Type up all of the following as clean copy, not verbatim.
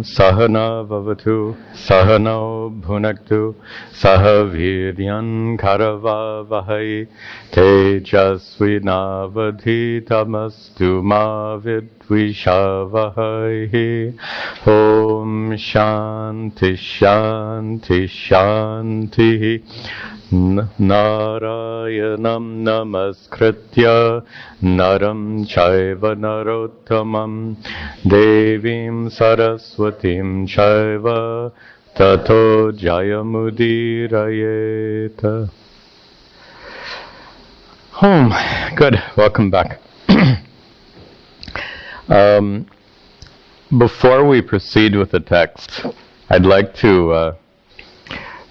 Sahana Vavatu Sahano Bhunaktu Sahaviryan Karavavahai Tejasvinavadhitamastu ma vidvishavahai. Om Shanti Shanti Shanti. Narayanam namaskritya naram chaiva narottamam devim saraswatim chaiva tato jayamudirayeta. Good. Welcome back. Before we proceed with the text, I'd like to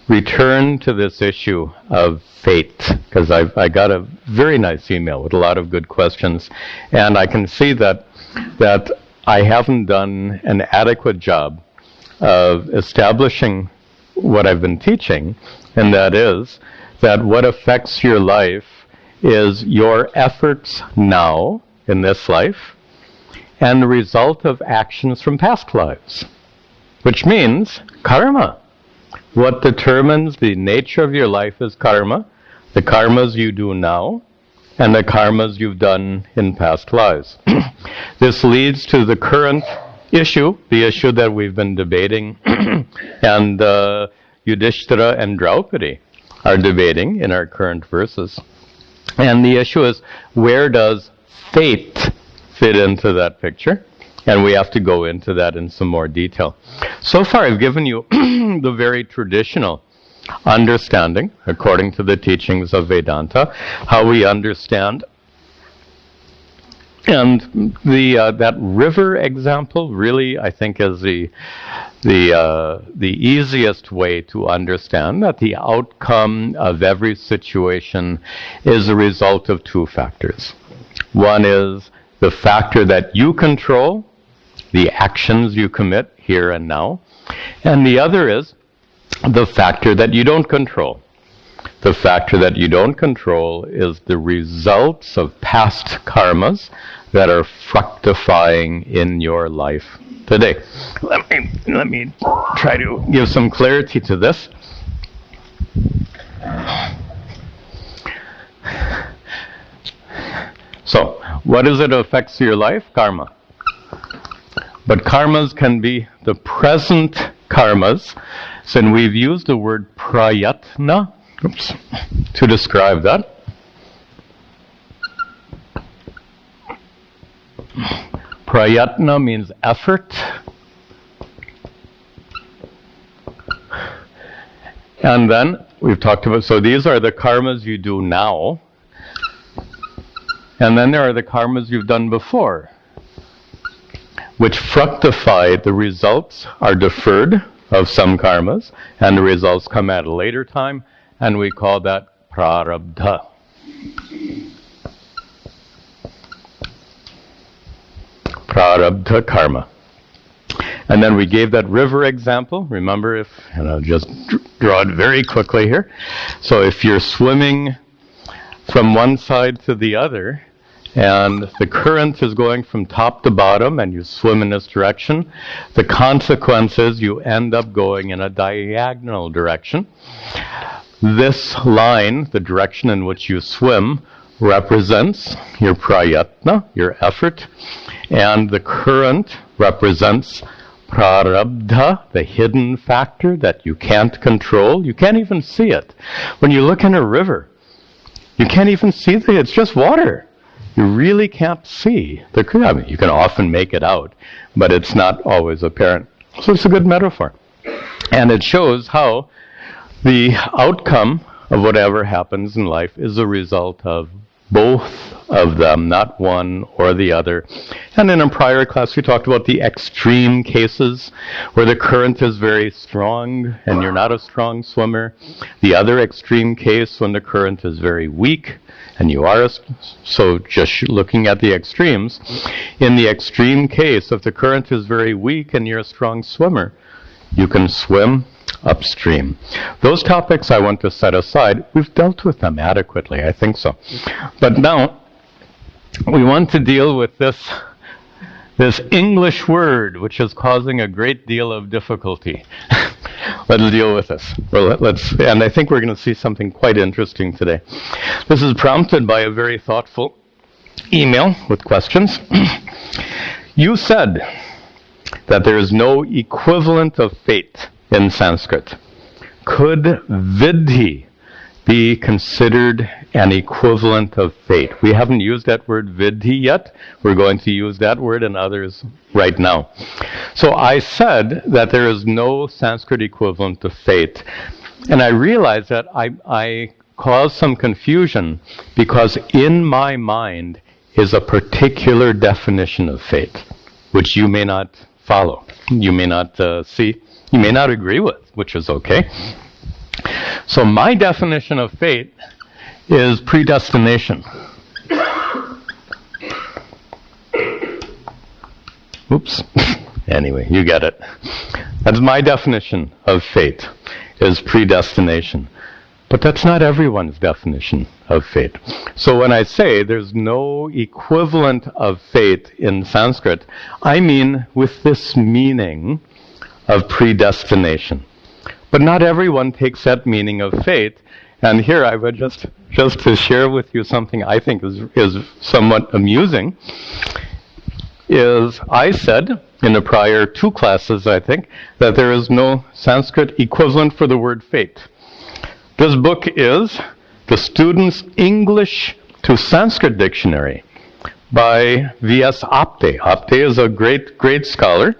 return to this issue of fate, because I got a very nice email with a lot of good questions, and I can see that I haven't done an adequate job of establishing what I've been teaching, and that is that what affects your life is your efforts now in this life and the result of actions from past lives, which means karma. What determines the nature of your life is karma, the karmas you do now, and the karmas you've done in past lives. This leads to the current issue, the issue that we've been debating, and Yuddhishthira and Draupadi are debating in our current verses. And the issue is, where does fate fit into that picture? And we have to go into that in some more detail. So far, I've given you the very traditional understanding, according to the teachings of Vedanta, how we understand. And that river example really, I think, is the easiest way to understand that the outcome of every situation is a result of two factors. One is the factor that you control, the actions you commit here and now, and the other is the factor that you don't control. The factor that you don't control is the results of past karmas that are fructifying in your life today. Let me try to give some clarity to this. So, what is it that affects your life? Karma. But karmas can be the present karmas. So we've used the word prayatna to describe that. Prayatna means effort. And then we've talked about, so these are the karmas you do now. And then there are the karmas you've done before, which fructify. The results are deferred of some karmas, and the results come at a later time, and we call that prarabdha. Prarabdha karma. And then we gave that river example. Remember, and I'll just draw it very quickly here. So if you're swimming from one side to the other, and the current is going from top to bottom, and you swim in this direction, the consequence is you end up going in a diagonal direction. This line, the direction in which you swim, represents your prayatna, your effort, and the current represents prarabdha, the hidden factor that you can't control. You can't even see it. When you look in a river, you can't even see it's just water. You really can't see the current. I mean, you can often make it out, but it's not always apparent. So it's a good metaphor. And it shows how the outcome of whatever happens in life is a result of both of them, not one or the other. And in a prior class, we talked about the extreme cases where the current is very strong and you're not a strong swimmer. The other extreme case when the current is very weak and you are so just looking at the extremes. In the extreme case, if the current is very weak and you're a strong swimmer, you can swim upstream. Those topics I want to set aside. We've dealt with them adequately, I think so. But now, we want to deal with this this English word which is causing a great deal of difficulty. Let's deal with this. And I think we're going to see something quite interesting today. This is prompted by a very thoughtful email with questions. You said that there is no equivalent of fate in Sanskrit. Could vidhi be considered an equivalent of fate? We haven't used that word vidhi yet. We're going to use that word and others right now. So I said that there is no Sanskrit equivalent of fate. And I realized that I caused some confusion because in my mind is a particular definition of fate, which you may not follow. You may not see. You may not agree with, which is okay. So my definition of fate is predestination. Oops. Anyway, you get it. That's my definition of fate, is predestination. But that's not everyone's definition of fate. So when I say there's no equivalent of fate in Sanskrit, I mean with this meaning of predestination. But not everyone takes that meaning of fate. And here I would just to share with you something I think is somewhat amusing, is I said in the prior 2 classes, I think, that there is no Sanskrit equivalent for the word fate. This book is The Student's English to Sanskrit Dictionary by V.S. Apte. Apte is a great scholar.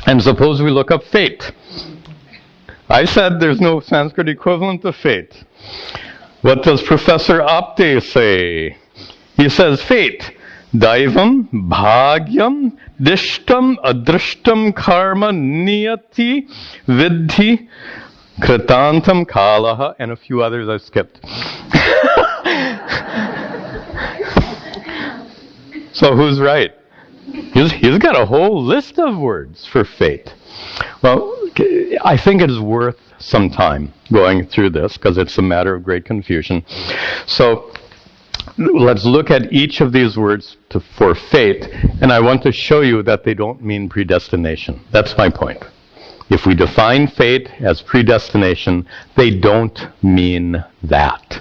And suppose we look up fate. I said there's no Sanskrit equivalent of fate. What does Professor Apte say? He says fate, daivam, bhagyam, dishtam, adrishtam, karma, niyati, vidhi, kritantam, kalaha, and a few others I skipped. So who's right? He's got a whole list of words for fate. Well, I think it is worth some time going through this because it's a matter of great confusion. So let's look at each of these words for fate, and I want to show you that they don't mean predestination. That's my point. If we define fate as predestination, they don't mean that.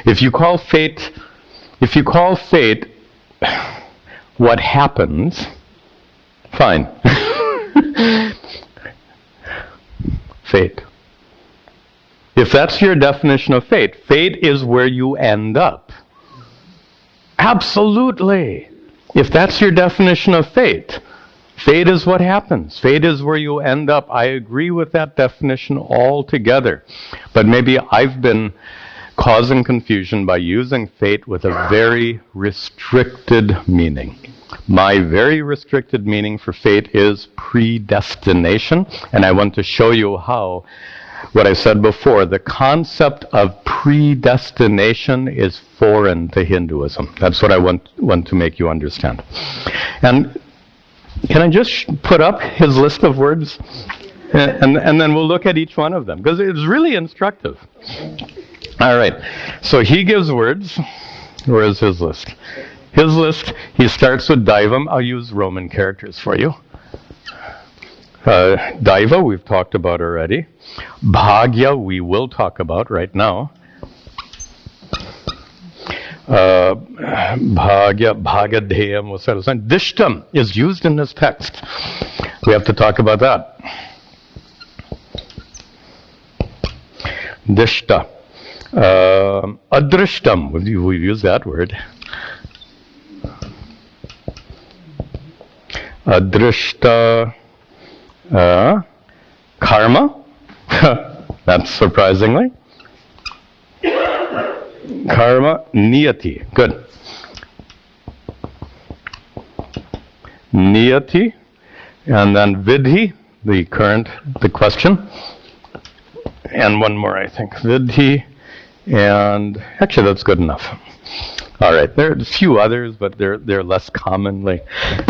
If you call fate what happens, fine. Fate. If that's your definition of fate, fate is where you end up. Absolutely. If that's your definition of fate, fate is what happens. Fate is where you end up. I agree with that definition altogether. But maybe I've been causing confusion by using fate with a very restricted meaning. My very restricted meaning for fate is predestination, and I want to show you how, what I said before, the concept of predestination is foreign to Hinduism. That's what I want to make you understand. And can I just put up his list of words? And then we'll look at each one of them, because it's really instructive. All right. So he gives words. Where is his list? His list, he starts with Daivam. I'll use Roman characters for you. Daiva, we've talked about already. Bhagya, we will talk about right now. Bhagya, Bhagadheyam, what's that? Dishtam is used in this text. We have to talk about that. Dishta. Adrishtam, we've used that word. Adrishta. Karma. That's surprisingly. Karma, niyati. Good. Niyati. And then vidhi, the question. And one more, I think. Vidhi. And actually, that's good enough. All right. There are a few others, but they're less commonly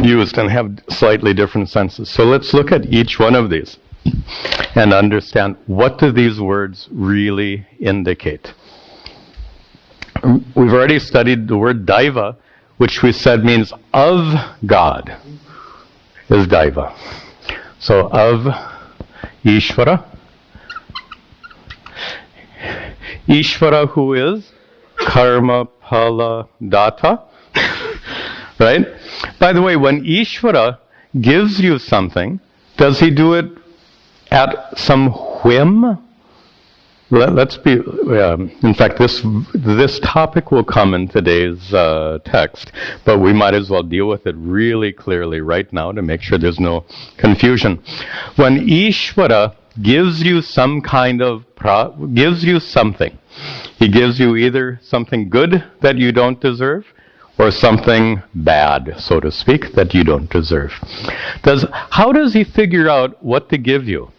used and have slightly different senses. So let's look at each one of these and understand, what do these words really indicate? We've already studied the word daiva, which we said means of God, is Daiva. So of Ishvara. Ishvara, who is karma phala data. Right? By the way, when Ishvara gives you something, does he do it at some whim? Let's be, in fact, this topic will come in today's text, but we might as well deal with it really clearly right now to make sure there's no confusion. When Ishvara gives you some kind of, gives you something, he gives you either something good that you don't deserve, or something bad, so to speak, that you don't deserve. How does he figure out what to give you?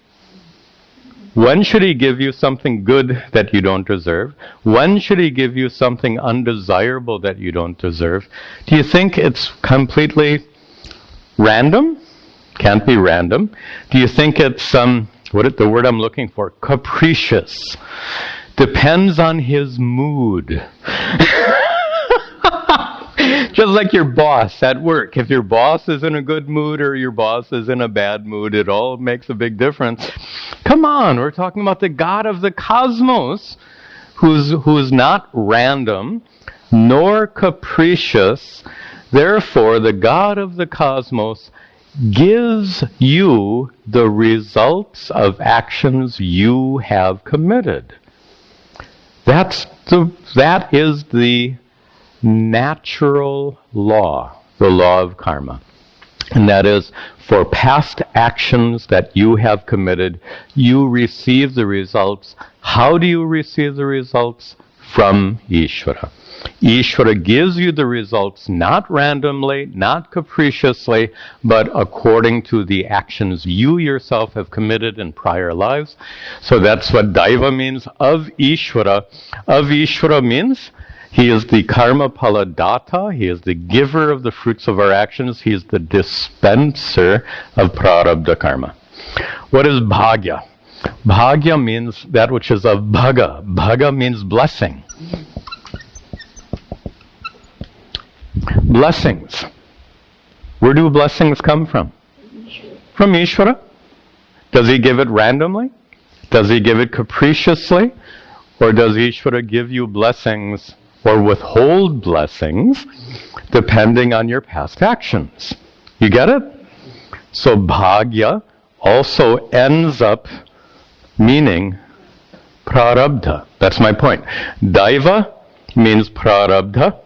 When should he give you something good that you don't deserve? When should he give you something undesirable that you don't deserve? Do you think it's completely random? Can't be random. Do you think it's, the word I'm looking for? Capricious. Depends on his mood. Just like your boss at work. If your boss is in a good mood or your boss is in a bad mood, it all makes a big difference. Come on, we're talking about the God of the cosmos, who's not random, nor capricious. Therefore, the God of the cosmos gives you the results of actions you have committed. That is the natural law, the law of karma. And that is, for past actions that you have committed, you receive the results. How do you receive the results? From Ishvara. Ishvara gives you the results not randomly, not capriciously, but according to the actions you yourself have committed in prior lives. So that's what Daiva means, of Ishvara. Of Ishvara means he is the karma phala data. He is the giver of the fruits of our actions. He is the dispenser of prarabdha karma. What is bhagya? Bhagya means that which is of bhaga. Bhaga means blessing. Blessings. Where do blessings come from? From Ishvara. Does he give it randomly? Does he give it capriciously? Or does Ishvara give you blessings or withhold blessings depending on your past actions? You get it? So bhagya also ends up meaning prarabdha. That's my point. Daiva means prarabdha.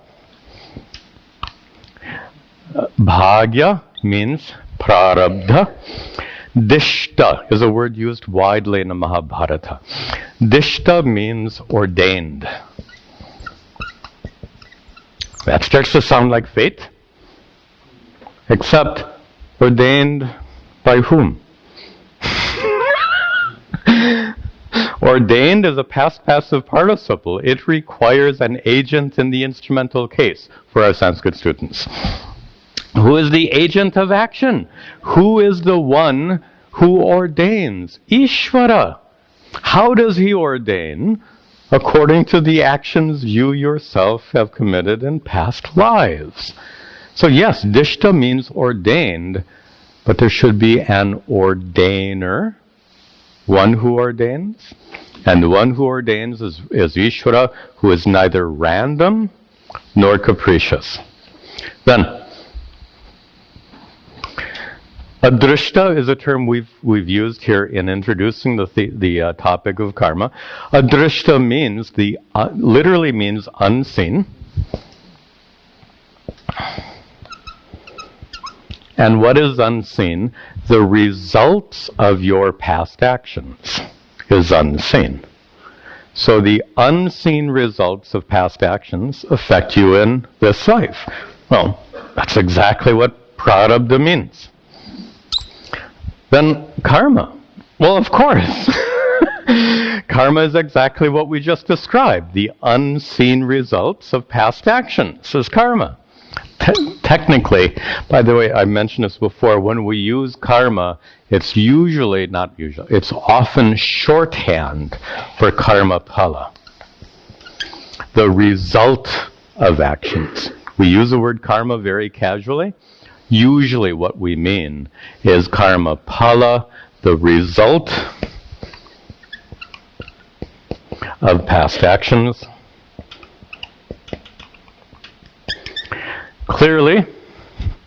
Bhagya means prarabdha. Dishta is a word used widely in the Mahabharata. Dishta means ordained. That starts to sound like fate. Except, ordained by whom? Ordained is a past passive participle. It requires an agent in the instrumental case for our Sanskrit students. Who is the agent of action? Who is the one who ordains? Ishvara. How does he ordain? According to the actions you yourself have committed in past lives. So yes, dishta means ordained, but there should be an ordainer, one who ordains. And the one who ordains is Ishvara, who is neither random nor capricious. Then, adrishta is a term we've used here in introducing the topic of karma. Adrishta means literally means unseen. And what is unseen? The results of your past actions is unseen. So the unseen results of past actions affect you in this life. Well, that's exactly what prarabdha means. Then karma. Well, of course. Karma is exactly what we just described. The unseen results of past actions is karma. Technically, by the way, I mentioned this before, when we use karma, it's it's often shorthand for karma phala. The result of actions. We use the word karma very casually. Usually what we mean is karma phala, the result of past actions. Clearly,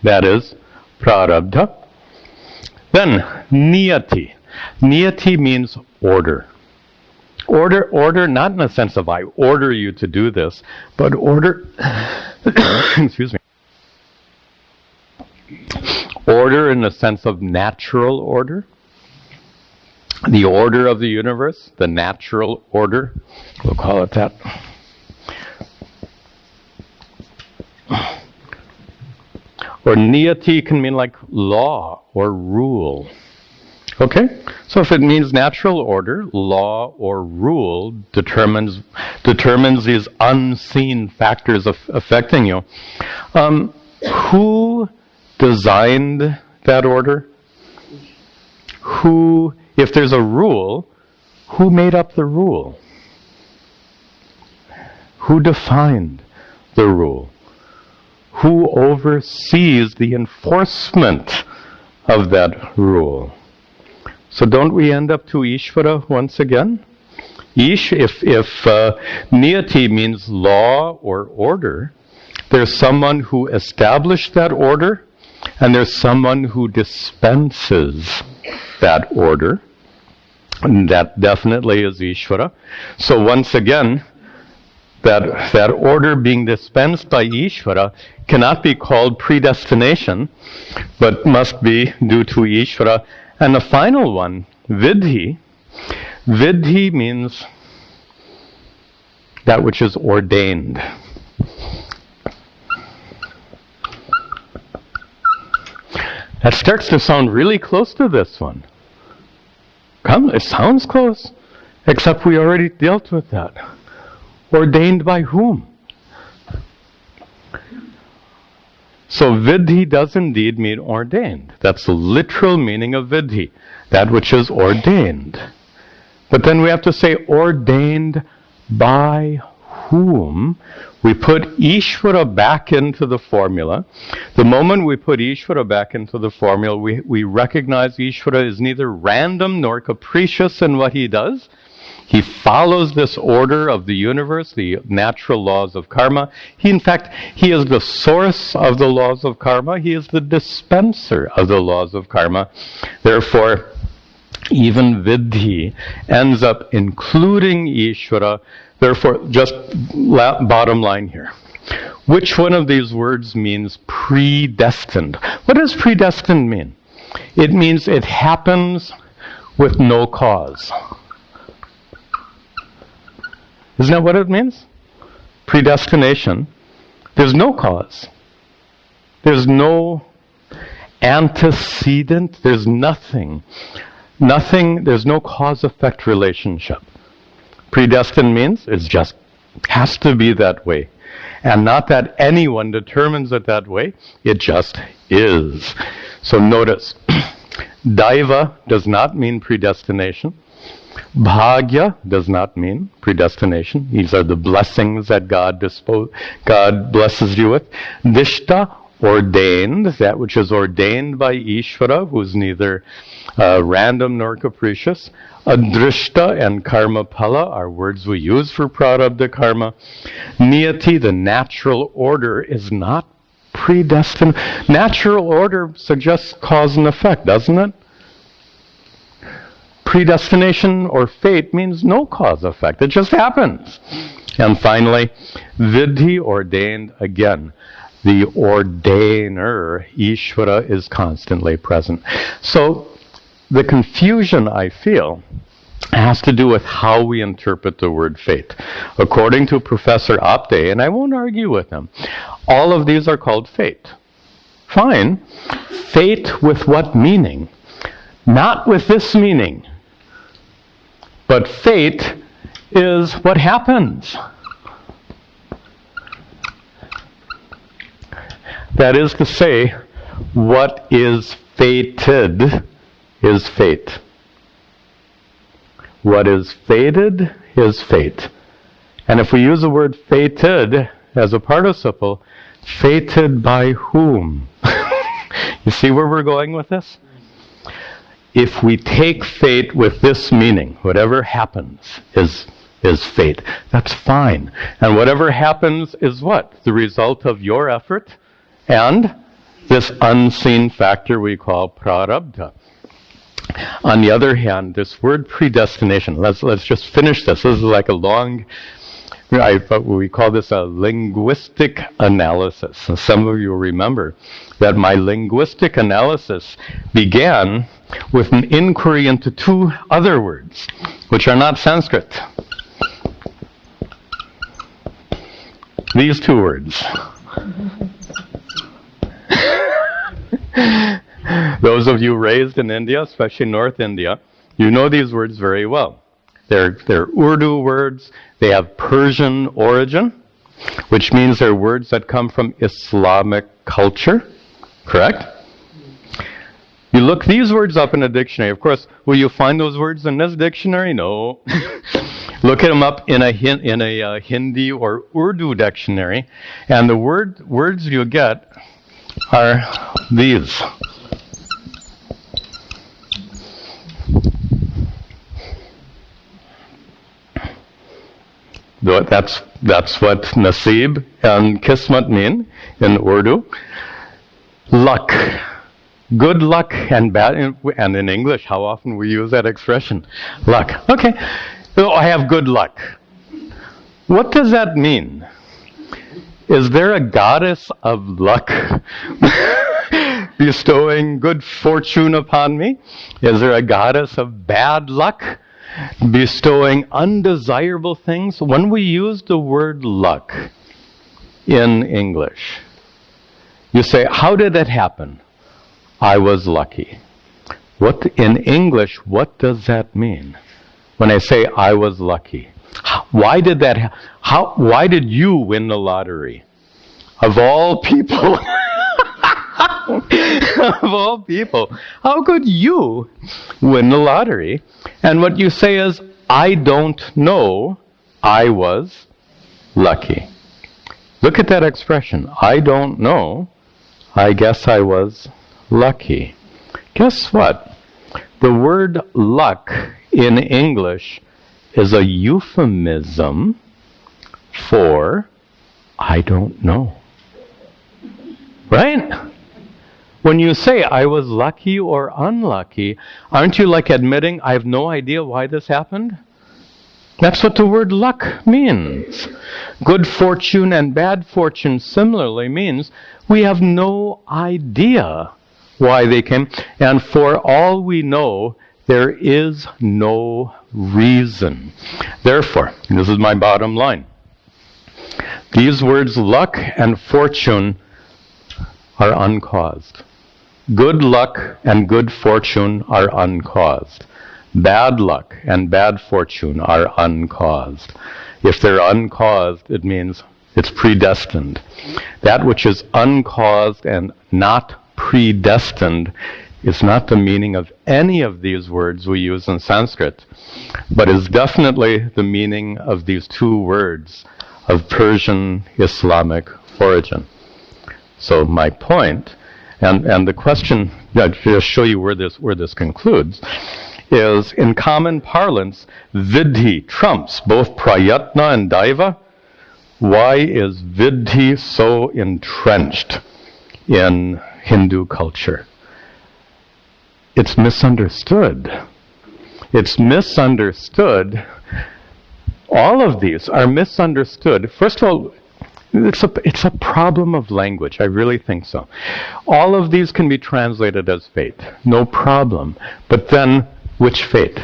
that is prarabdha. Then, niyati. Niyati means order. Order, not in the sense of I order you to do this, but order, excuse me, order in the sense of natural order, the order of the universe, the natural order, we'll call it that. Or niyati can mean like law or rule. Okay? So if it means natural order, law or rule determines these unseen factors affecting you. Who designed that order? If there's a rule, who made up the rule? Who defined the rule? Who oversees the enforcement of that rule? So don't we end up to Ishvara once again? If niyati means law or order, there's someone who established that order, and there's someone who dispenses that order. And that definitely is Ishvara. So once again, that order being dispensed by Ishvara cannot be called predestination, but must be due to Ishvara. And the final one, vidhi. Vidhi means that which is ordained. That starts to sound really close to this one. It sounds close, except we already dealt with that. Ordained by whom? So vidhi does indeed mean ordained. That's the literal meaning of vidhi, that which is ordained. But then we have to say ordained by whom? We put Ishvara back into the formula. The moment we put Ishvara back into the formula, we recognize Ishvara is neither random nor capricious in what he does. He follows this order of the universe, the natural laws of karma. He is the source of the laws of karma. He is the dispenser of the laws of karma. Therefore, even vidhi ends up including Ishvara. Therefore, just bottom line here. Which one of these words means predestined? What does predestined mean? It means it happens with no cause. Isn't that what it means? Predestination. There's no cause. There's no antecedent. There's nothing. There's no cause-effect relationship. Predestined means it just has to be that way. And not that anyone determines it that way. It just is. So notice, Daiva does not mean predestination. Bhagya does not mean predestination. These are the blessings that God blesses you with. Dishta, ordained, that which is ordained by Ishvara, who is neither random nor capricious. Adrishta and karma phala are words we use for prarabdha karma. Niyati, the natural order, is not predestined. Natural order suggests cause and effect, doesn't it? Predestination or fate means no cause effect. It just happens. And finally, vidhi, ordained, again. The ordainer, Ishvara, is constantly present. So the confusion, I feel, has to do with how we interpret the word fate. According to Professor Apte, and I won't argue with him, all of these are called fate. Fine. Fate with what meaning? Not with this meaning. But fate is what happens. That is to say, what is fated is fate. What is fated is fate. And if we use the word fated as a participle, Fated by whom? You see where we're going with this? If we take fate with this meaning, whatever happens is fate. That's fine. And whatever happens is what? The result of your effort and this unseen factor we call prarabdha. On the other hand, this word predestination, let's just finish this. This is like a long, we call this a linguistic analysis. And some of you will remember that my linguistic analysis began with an inquiry into two other words, which are not Sanskrit. These two words. Those of you raised in India, especially North India, you know these words very well. They're Urdu words. They have Persian origin, which means they're words that come from Islamic culture. Correct? You look these words up in a dictionary. Of course, will you find those words in this dictionary? No. Look them up in a Hindi or Urdu dictionary, and the words you get are these. That's what nasib and kismat mean in Urdu. Luck. Good luck and bad, and in English, how often we use that expression? Luck. Okay. So I have good luck. What does that mean? Is there a goddess of luck bestowing good fortune upon me? Is there a goddess of bad luck bestowing undesirable things? When we use the word luck in English, you say, how did it happen? I was lucky. What in English, what does that mean? When I say I was lucky, why did that? Why did you win the lottery? Of all people, of all people, how could you win the lottery? And what you say is, I don't know. I was lucky. Look at that expression. I don't know. I guess I was lucky. Guess what? The word luck in English is a euphemism for I don't know. Right? When you say I was lucky or unlucky, aren't you like admitting I have no idea why this happened? That's what the word luck means. Good fortune and bad fortune similarly means we have no idea why they came. And for all we know, there is no reason. Therefore, this is my bottom line. These words luck and fortune are uncaused. Good luck and good fortune are uncaused. Bad luck and bad fortune are uncaused. If they're uncaused, it means it's predestined. That which is uncaused and not predestined is not the meaning of any of these words we use in Sanskrit, but is definitely the meaning of these two words of Persian Islamic origin. So my point, and the question, to just show you where this concludes, is in common parlance, vidhi trumps both prayatna and daiva. Why is vidhi so entrenched in Hindu culture? It's misunderstood. It's misunderstood. All of these are misunderstood. First of all, it's a problem of language. I really think so. All of these can be translated as fate. No problem. But then, which fate?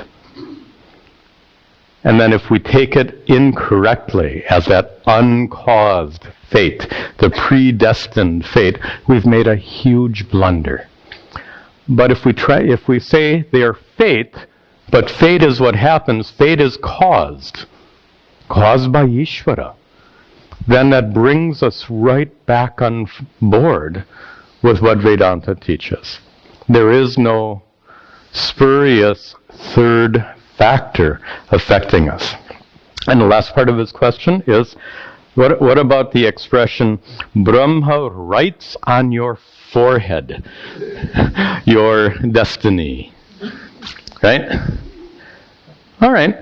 And then if we take it incorrectly as that uncaused fate, the predestined fate, we've made a huge blunder. But if we say they are fate, but fate is what happens, fate is caused by Ishvara, then that brings us right back on board with what Vedanta teaches. There is no spurious third factor affecting us. And the last part of his question is, What about the expression, Brahma writes on your forehead your destiny? Right? All right.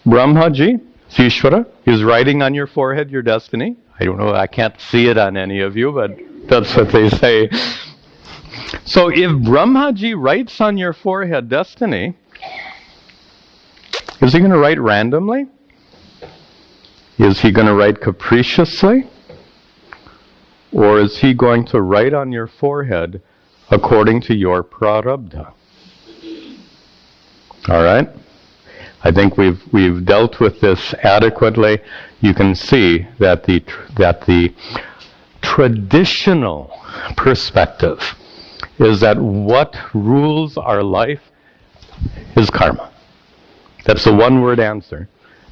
Brahmaji, Ishvara, is writing on your forehead your destiny. I don't know, I can't see it on any of you, but that's what they say. So if Brahmaji writes on your forehead destiny, is he going to write randomly? Is he going to write capriciously? Or is he going to write on your forehead according to your prarabdha? All right? I think we've dealt with this adequately. You can see that the traditional perspective is that what rules our life is karma. That's the one-word answer.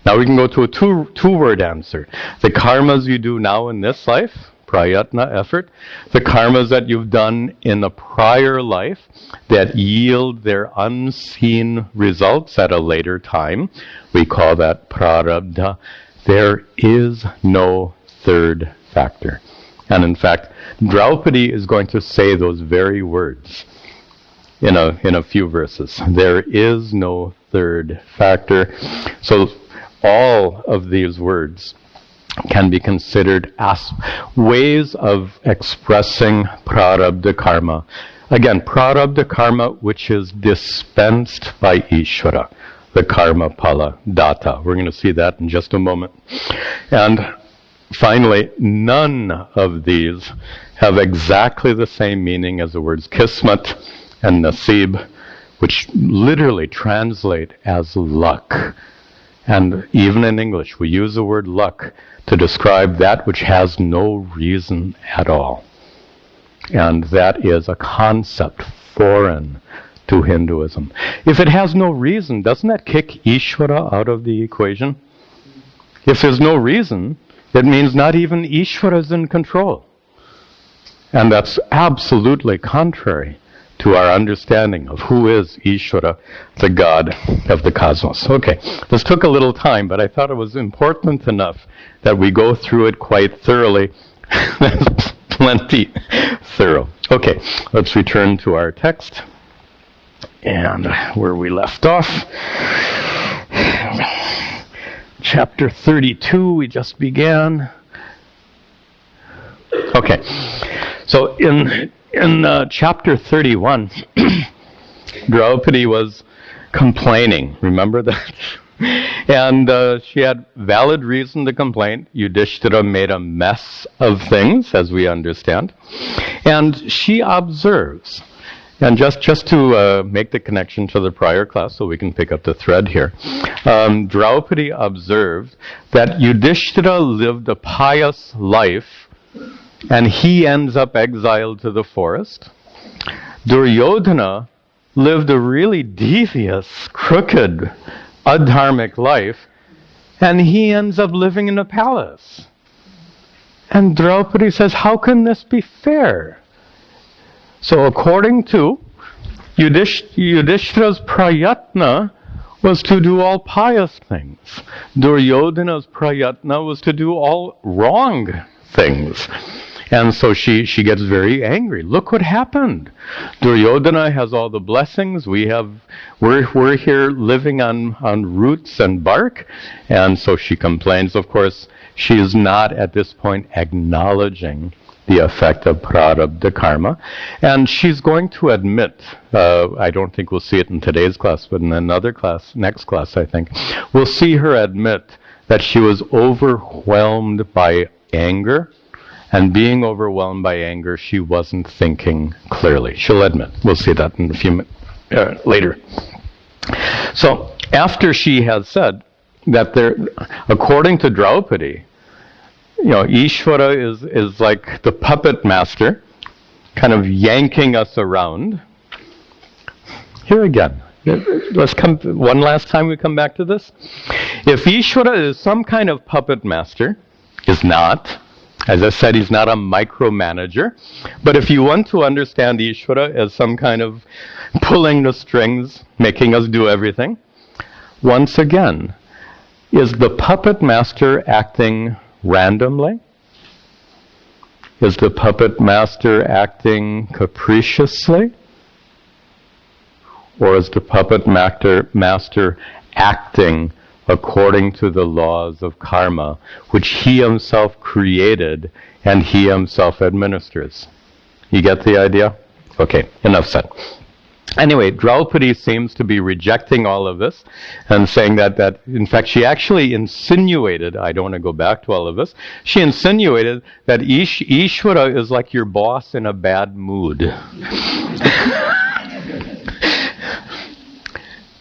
Now we can go to a two-word answer. The karmas you do now in this life, prayatna, effort, the karmas that you've done in a prior life that yield their unseen results at a later time, we call that prarabdha. There is no third factor. And in fact, Draupadi is going to say those very words in a few verses. There is no third factor. So all of these words can be considered as ways of expressing prarabdha karma. Again, prarabdha karma which is dispensed by Ishvara, the karma pala data. We're going to see that in just a moment. And finally, none of these have exactly the same meaning as the words kismat and nasib, which literally translate as luck. And even in English, we use the word luck to describe that which has no reason at all. And that is a concept foreign to Hinduism. If it has no reason, doesn't that kick Ishvara out of the equation? If there's no reason, it means not even Ishvara is in control. And that's absolutely contrary to our understanding of who is Ishvara, the God of the cosmos. Okay, this took a little time, but I thought it was important enough that we go through it quite thoroughly. Plenty thorough. Okay, let's return to our text and where we left off. Chapter 32, we just began. Okay, so in chapter 31, Draupadi was complaining. Remember that? And she had valid reason to complain. Yuddhishthira made a mess of things, as we understand. And she observes, and just to make the connection to the prior class so we can pick up the thread here, Draupadi observed that Yuddhishthira lived a pious life and he ends up exiled to the forest. Duryodhana lived a really devious, crooked, adharmic life, and he ends up living in a palace. And Draupadi says, how can this be fair? So according to Yudhishthira's prayatna was to do all pious things. Duryodhana's prayatna was to do all wrong things. And so she gets very angry. Look what happened. Duryodhana has all the blessings. We're here living on roots and bark. And so she complains. Of course, she is not at this point acknowledging the effect of prarabdha karma. And she's going to admit, I don't think we'll see it in today's class, but in another class, next class I think, we'll see her admit that she was overwhelmed by anger. And being overwhelmed by anger, she wasn't thinking clearly. She'll admit. We'll see that in a few minutes later. So after she has said that there, according to Draupadi, Ishvara is like the puppet master, kind of yanking us around. Here again, let's come one last time. We come back to this. If Ishvara is some kind of puppet master, is not. As I said, he's not a micromanager. But if you want to understand Ishvara as some kind of pulling the strings, making us do everything, once again, is the puppet master acting randomly? Is the puppet master acting capriciously? Or is the puppet master acting according to the laws of karma, which he himself created and he himself administers? You get the idea? Okay, enough said. Anyway, Draupadi seems to be rejecting all of this and saying that in fact, she actually insinuated, I don't want to go back to all of this, she insinuated that Ishvara is like your boss in a bad mood.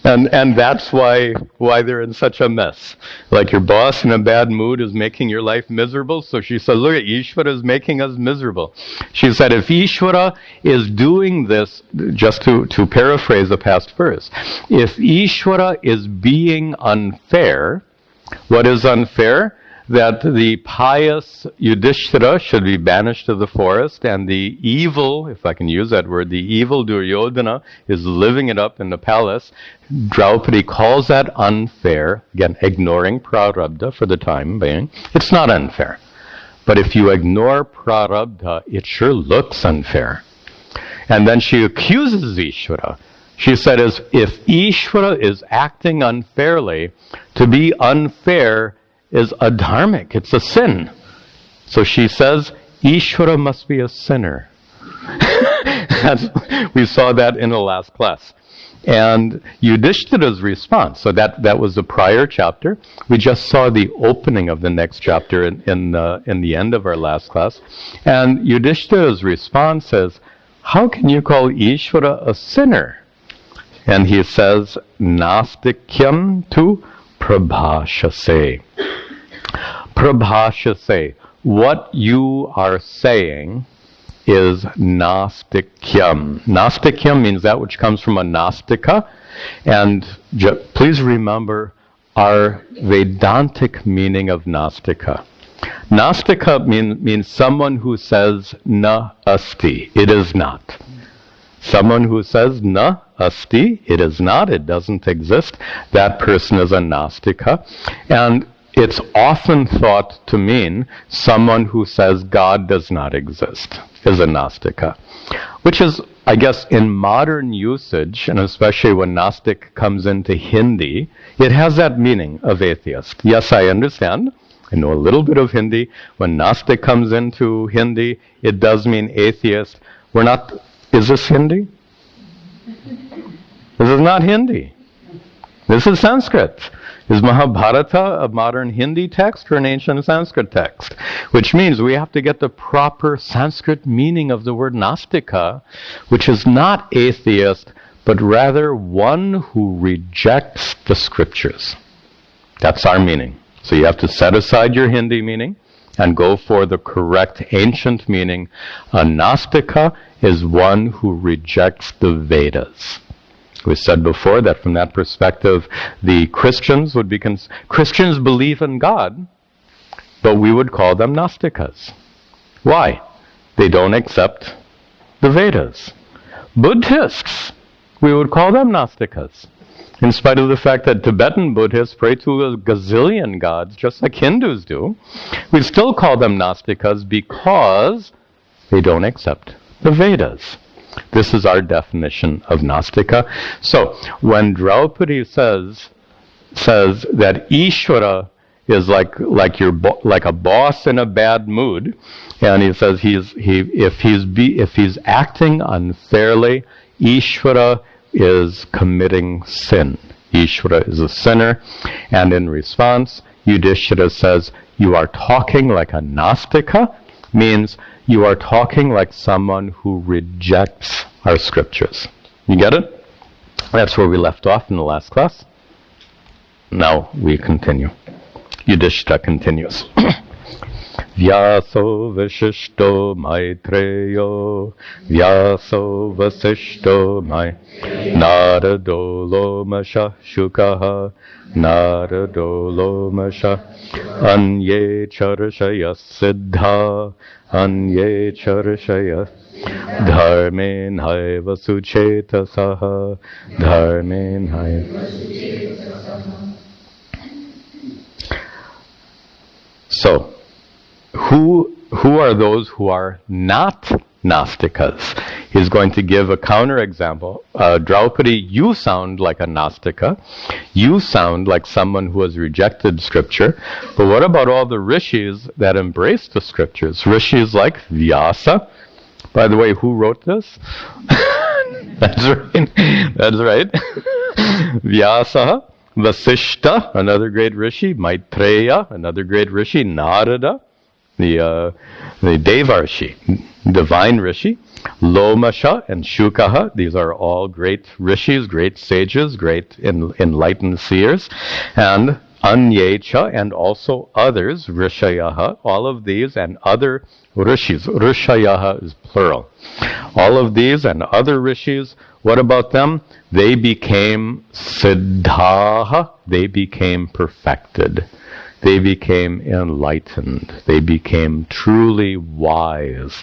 And that's why they're in such a mess. Like your boss in a bad mood is making your life miserable. So she said, look, Ishvara is making us miserable. She said, if Ishvara is doing this, just to paraphrase the past verse, if Ishvara is being unfair, what is unfair? That the pious Yuddhishthira should be banished to the forest, and the evil, if I can use that word, the evil Duryodhana is living it up in the palace. Draupadi calls that unfair, again, ignoring prarabdha for the time being. It's not unfair. But if you ignore prarabdha, it sure looks unfair. And then she accuses Ishvara. She said, if Ishvara is acting unfairly, to be unfair is adharmic, it's a sin. So she says, Ishvara must be a sinner. We saw that in the last class. And Yudhishthira's response, so that was the prior chapter. We just saw the opening of the next chapter in the end of our last class. And Yudhishthira's response is, how can you call Ishvara a sinner? And he says, Nastikyam tu prabhashase. Prabhashase. What you are saying is Nastikyam. Nastikyam means that which comes from a Nastika. And please remember our Vedantic meaning of Nastika. Nastika means someone who says na asti, it is not. Someone who says na asti, it is not, it doesn't exist, that person is a Nastika. And it's often thought to mean someone who says God does not exist is a Nastika. Which is, I guess, in modern usage, and especially when Gnostic comes into Hindi, it has that meaning of atheist. Yes, I understand. I know a little bit of Hindi. When Gnostic comes into Hindi, it does mean atheist. We're not... Is this Hindi? This is not Hindi. This is Sanskrit. Is Mahabharata a modern Hindi text or an ancient Sanskrit text? Which means we have to get the proper Sanskrit meaning of the word Nastika, which is not atheist, but rather one who rejects the scriptures. That's our meaning. So you have to set aside your Hindi meaning and go for the correct ancient meaning. A Nastika is one who rejects the Vedas. We said before that from that perspective, the Christians would be... Christians believe in God, but we would call them Gnostikas. Why? They don't accept the Vedas. Buddhists, we would call them Gnostikas. In spite of the fact that Tibetan Buddhists pray to a gazillion gods, just like Hindus do, we still call them Gnostikas because they don't accept the Vedas. This is our definition of Gnostika. So, when Draupadi says that Ishvara is like a boss in a bad mood, and he says if he's acting unfairly, Ishvara is committing sin. Ishvara is a sinner, and in response, Yudhishthira says, you are talking like a Nastika, means you are talking like someone who rejects our scriptures. You get it? That's where we left off in the last class. Now we continue. Yudhishthira continues. Vyaso Vishishto Maitreyo Vyaso Vasishto Narado Lomasha Shukaha Narado Lomasha Anye Charshaya Siddha Anye Charshaya Dharmen Haiva Suchetasaha Dharmen Haiva. So, who are those who are not Nastikas? He's going to give a counterexample. Draupadi, you sound like a Nastika. You sound like someone who has rejected scripture. But what about all the rishis that embrace the scriptures? Rishis like Vyasa. By the way, who wrote this? That's right. That's right. Vyasa, Vasishta, another great rishi, Maitreya, another great rishi, Narada, the Devarshi, divine rishi, Lomasha and Shukaha. These are all great rishis, great sages, great enlightened seers, and Anyecha and also others, Rishayaha, all of these and other rishis. Rishayaha is plural. All of these and other rishis, what about them? They became siddhaha, they became perfected. They became enlightened. They became truly wise.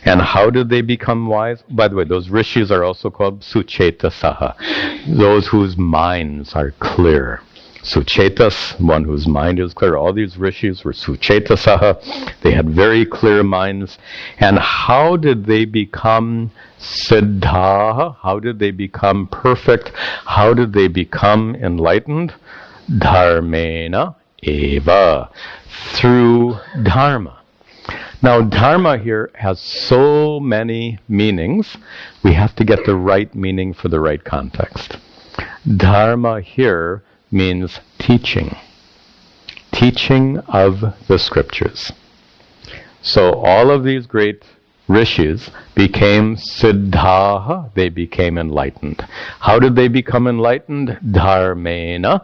And how did they become wise? By the way, those rishis are also called suchetasaha, those whose minds are clear. Suchetas, one whose mind is clear. All these rishis were suchetasaha. They had very clear minds. And how did they become siddhaha? How did they become perfect? How did they become enlightened? Dharmena eva, through dharma. Now, dharma here has so many meanings. We have to get the right meaning for the right context. Dharma here means teaching. Teaching of the scriptures. So all of these great rishis became siddhaha, they became enlightened. How did they become enlightened? Dharmena,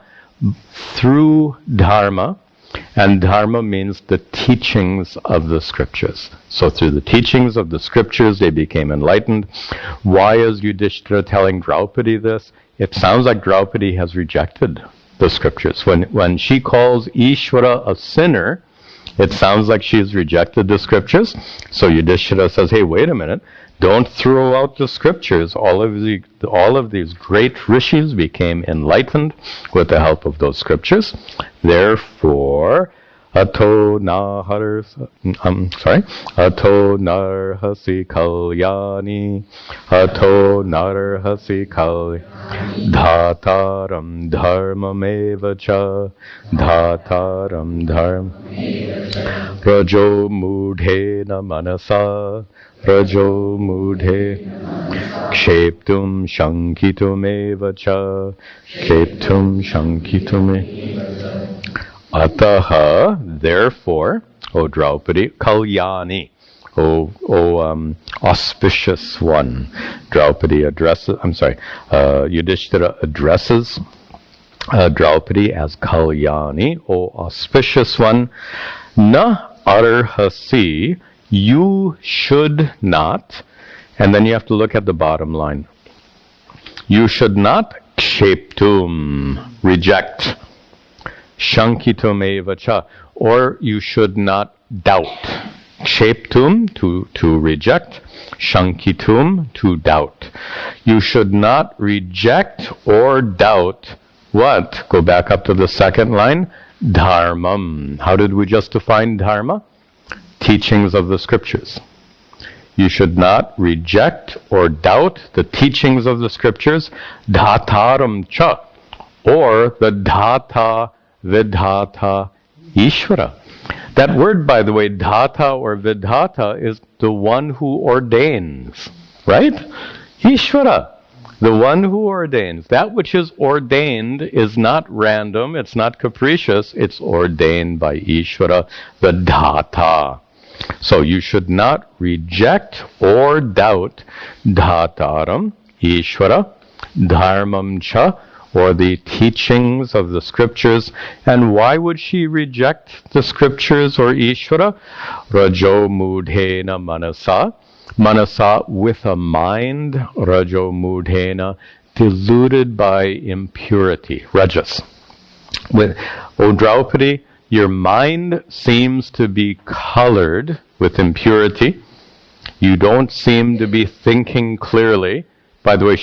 through dharma. And dharma means the teachings of the scriptures. So through the teachings of the scriptures, they became enlightened. Why is Yuddhishthira telling Draupadi this? It sounds like Draupadi has rejected the scriptures. When she calls Ishvara a sinner, it sounds like she has rejected the scriptures. So Yuddhishthira says, hey, wait a minute. Don't throw out the scriptures. All of these great rishis became enlightened with the help of those scriptures. Therefore, ato narhasi kalyani, ato narhasi kalyani, dhataram dharmameva cha, dhataram dharma, rajo mudhena manasa, rajo mudhe, ksheptum shankitum eva cha, ksheptum shankitum eva cha. Ataha, therefore, O Draupadi, Kalyani, auspicious one. Yuddhishthira addresses Draupadi as Kalyani, O auspicious one. Na arhasi, you should not, and then you have to look at the bottom line. You should not ksheptum, reject. Shankitum eva cha, or you should not doubt. Ksheptum, to reject. Shankitum, to doubt. You should not reject or doubt what? Go back up to the second line. Dharmam. How did we just define dharma? Teachings of the scriptures. You should not reject or doubt the teachings of the scriptures. Dhataram cha, or the dhata, Vidhata, Ishvara. That word, by the way, dhata or vidhata, is the one who ordains, right? Ishvara, the one who ordains. That which is ordained is not random, it's not capricious, it's ordained by Ishvara, the dhata. So you should not reject or doubt dhataram, Ishvara, dharmam cha, or the teachings of the scriptures. And why would she reject the scriptures or Ishvara? Rajo mudhena manasa. Manasa, with a mind. Rajo mudhena, deluded by impurity. Rajas. O Draupadi, your mind seems to be colored with impurity. You don't seem to be thinking clearly. By the way,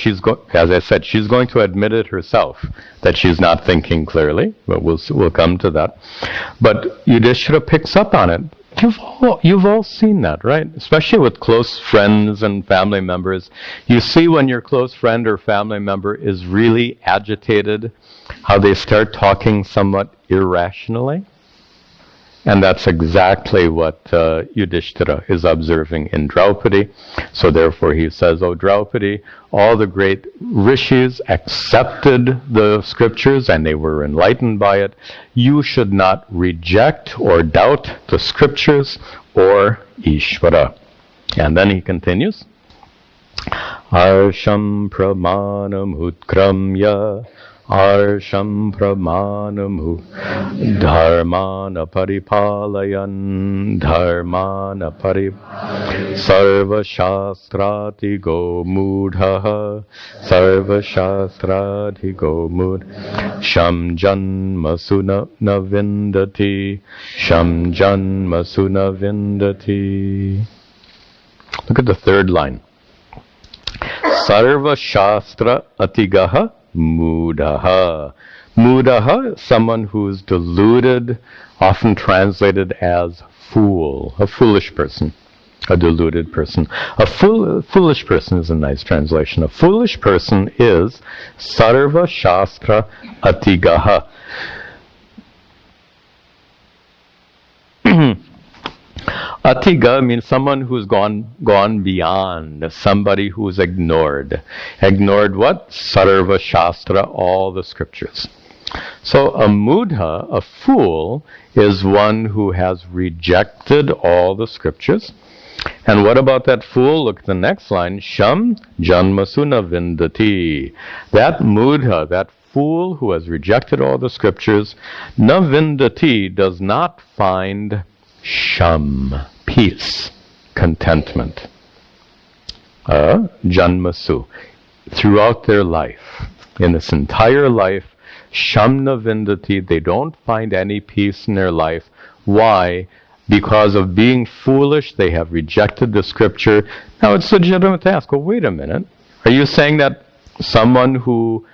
as I said, she's going to admit it herself that she's not thinking clearly. But we'll come to that. But Yuddhishthira picks up on it. You've all seen that, right? Especially with close friends and family members. You see when your close friend or family member is really agitated, how they start talking somewhat irrationally. And that's exactly what Yuddhishthira is observing in Draupadi. So therefore he says, "O Draupadi, all the great rishis accepted the scriptures and they were enlightened by it. You should not reject or doubt the scriptures or Ishvara." And then he continues, "Arsham pramanam utkramya arsham pramanamu dharmana paripalayan dharmana sarva shastrati go mudha sarva shastrati go mudha sham janmasuna vindati sham janmasuna vindati." Look at the third line. Sarva shastra atigaha mudaha. Mudaha, someone who's deluded, often translated as fool, a foolish person, a deluded person. A foolish person is a nice translation. A foolish person is sarva shastra atigaha. Atiga means someone who's gone beyond, somebody who's ignored. Ignored what? Sarva Shastra, all the scriptures. So a mudha, a fool, is one who has rejected all the scriptures. And what about that fool? Look at the next line. Sham janmasuna vindati. That mudha, that fool who has rejected all the scriptures, na vindati, does not find sham, peace, contentment. Janmasu, throughout their life, in this entire life, shamna vindati, they don't find any peace in their life. Why? Because of being foolish, they have rejected the scripture. Now it's legitimate to ask, well, wait a minute. Are you saying that someone who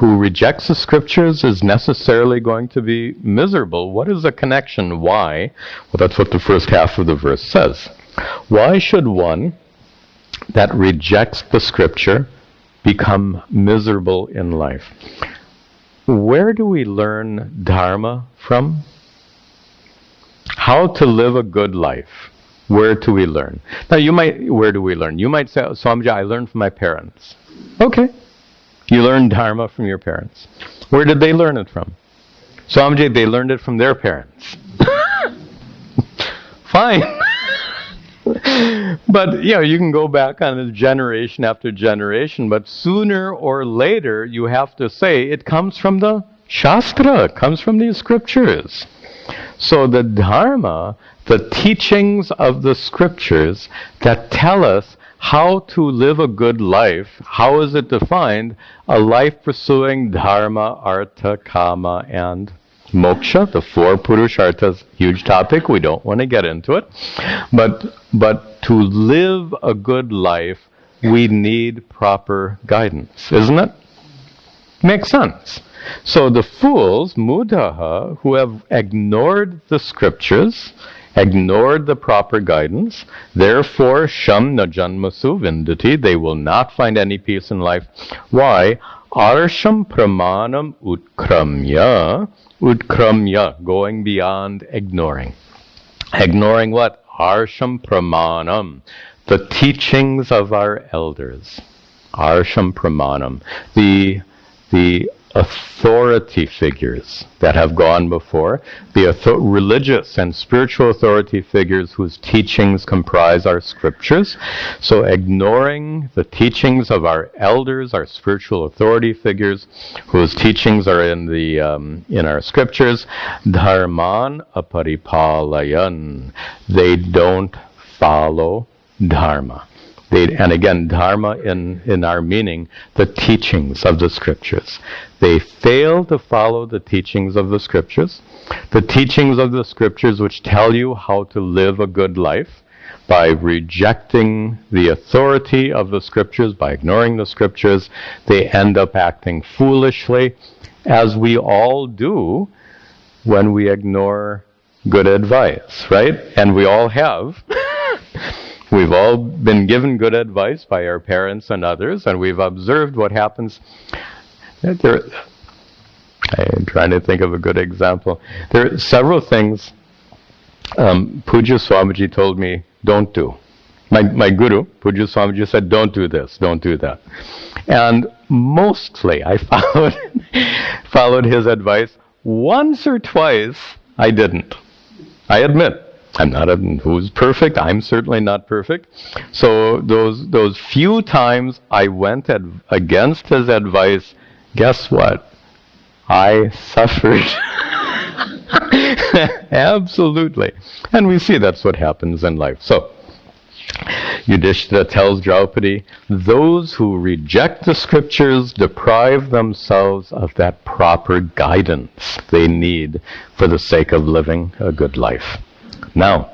rejects the scriptures is necessarily going to be miserable? What is the connection? Why? Well, that's what the first half of the verse says. Why should one that rejects the scripture become miserable in life? Where do we learn dharma from? How to live a good life. Where do we learn? Now where do we learn? You might say, Swamiji, I learned from my parents. Okay. You learned dharma from your parents. Where did they learn it from? Swamiji, they learned it from their parents. Fine. But, you can go back on it generation after generation, but sooner or later you have to say it comes from the Shastra, it comes from these scriptures. So the dharma, the teachings of the scriptures that tell us how to live a good life, how is it defined? A life pursuing dharma, artha, kama, and moksha, the four purusharthas. Huge topic, we don't want to get into it. But to live a good life, we need proper guidance, isn't it? Makes sense. So the fools, mudaha, who have ignored the scriptures, ignored the proper guidance, therefore sham na janmasu vindati, they will not find any peace in life. Why? Arsham pramanam utkramya, going beyond ignoring. Ignoring what? Arsham pramanam, the teachings of our elders. Arsham pramanam, the authority figures that have gone before, the religious and spiritual authority figures whose teachings comprise our scriptures. So ignoring the teachings of our elders, our spiritual authority figures, whose teachings are in our scriptures, dharman aparipalayan, they don't follow dharma. And again, dharma in our meaning, the teachings of the scriptures. They fail to follow the teachings of the scriptures which tell you how to live a good life. By rejecting the authority of the scriptures, by ignoring the scriptures, they end up acting foolishly, as we all do when we ignore good advice, right? And we all have. We've all been given good advice by our parents and others, and we've observed what happens. I'm trying to think of a good example. There are several things Puja Swamiji told me, don't do. My guru, Puja Swamiji, said, don't do this, don't do that. And mostly I followed his advice. Once or twice, I didn't. I admit, I'm not who's perfect. I'm certainly not perfect. So those few times I went against his advice, guess what? I suffered. Absolutely. And we see that's what happens in life. So, Yuddhishthira tells Draupadi, those who reject the scriptures deprive themselves of that proper guidance they need for the sake of living a good life. Now,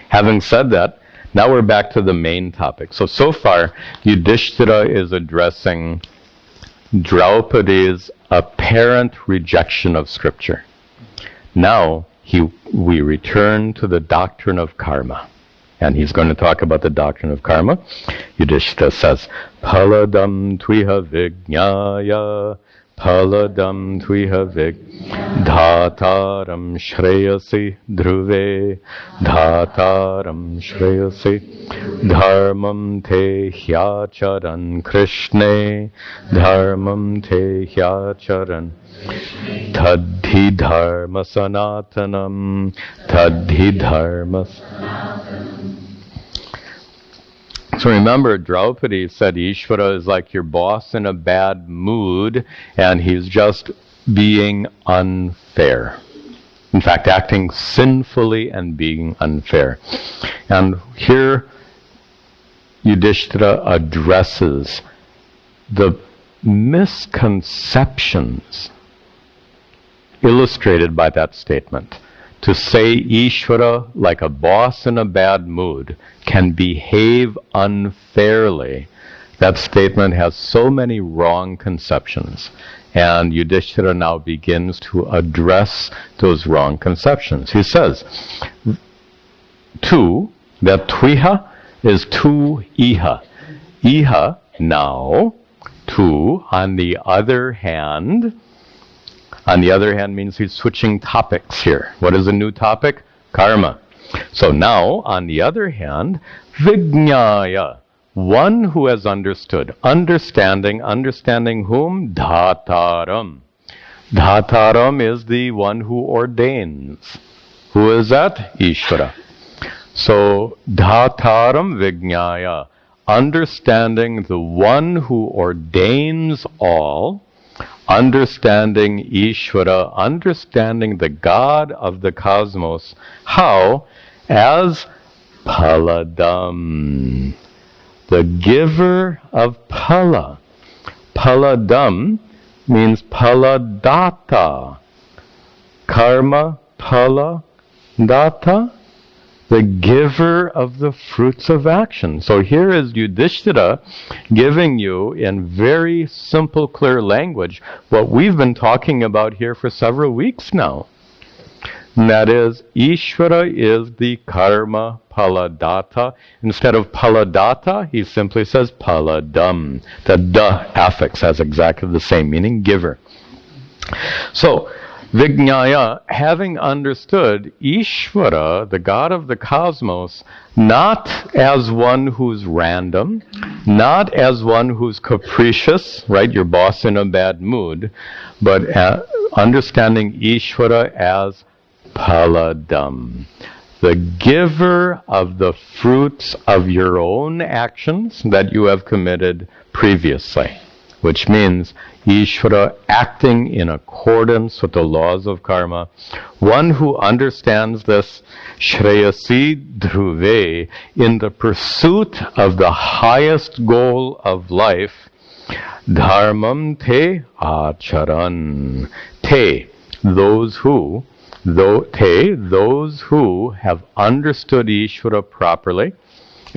having said that, now we're back to the main topic. So far, Yuddhishthira is addressing Draupadi's apparent rejection of scripture. Now, we return to the doctrine of karma. And he's going to talk about the doctrine of karma. Yuddhishthira says, Paladam tviha vijñāya, Paladam tviha dhātāram Shreyasi dhruve, dhātāram Shreyasi, dharmam te hyacharan Krishne, dharmam te hyacharan, tadhi dharma sanatanam, tadhi dharma sanatanam. So remember, Draupadi said Ishvara is like your boss in a bad mood, and he's just being unfair. In fact, acting sinfully and being unfair. And here, Yuddhishthira addresses the misconceptions illustrated by that statement. To say Ishvara, like a boss in a bad mood, can behave unfairly, that statement has so many wrong conceptions. And Yuddhishthira now begins to address those wrong conceptions. He says, that tviha is tu iha. Iha, now, tu, on the other hand means he's switching topics here. What is a new topic? Karma. So now, on the other hand, vijñāya, one who has understood. Understanding whom? Dhātāram. Dhātāram is the one who ordains. Who is that? Ishvara. So, dhātāram vijñāya, understanding the one who ordains all, understanding Ishvara, understanding the God of the cosmos. How? As Paladam, the giver of Pala. Paladam means Paladata. Karma, Pala, Data, the giver of the fruits of action. So here is Yuddhishthira giving you in very simple, clear language what we've been talking about here for several weeks now. And that is, Ishvara is the karma paladata. Instead of paladata, he simply says paladam. The da affix has exactly the same meaning, giver. So, Vijñāya, having understood Ishvara, the God of the cosmos, not as one who's random, not as one who's capricious, right, your boss in a bad mood, but understanding Ishvara as Paladam, the giver of the fruits of your own actions that you have committed previously. Which means Ishvara acting in accordance with the laws of karma. One who understands this Shreyasi dhruve, in the pursuit of the highest goal of life, dharmam te acharan. Te, those who have understood Ishvara properly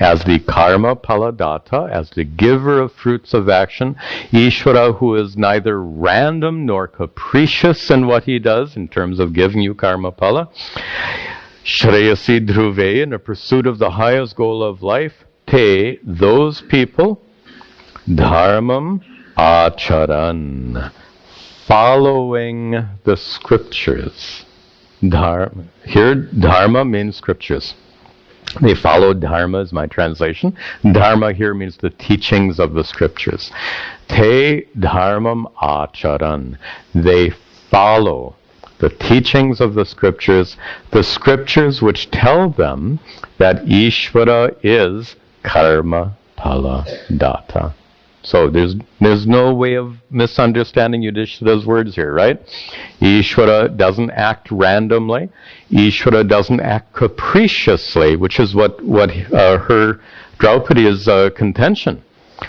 as the karma paladata, as the giver of fruits of action, Ishvara, who is neither random nor capricious in what he does in terms of giving you karma pala, Shreyasi dhruve, in the pursuit of the highest goal of life, te, those people, dharmam acharan, following the scriptures. Here, dharma means scriptures. They follow dharma is my translation. Dharma here means the teachings of the scriptures. Te dharmam acharan. They follow the teachings of the scriptures which tell them that Ishvara is karma pala data. So there's no way of misunderstanding Yuddhishthira's words here, right? Ishvara doesn't act randomly. Ishvara doesn't act capriciously, which is what her Draupadi's contention.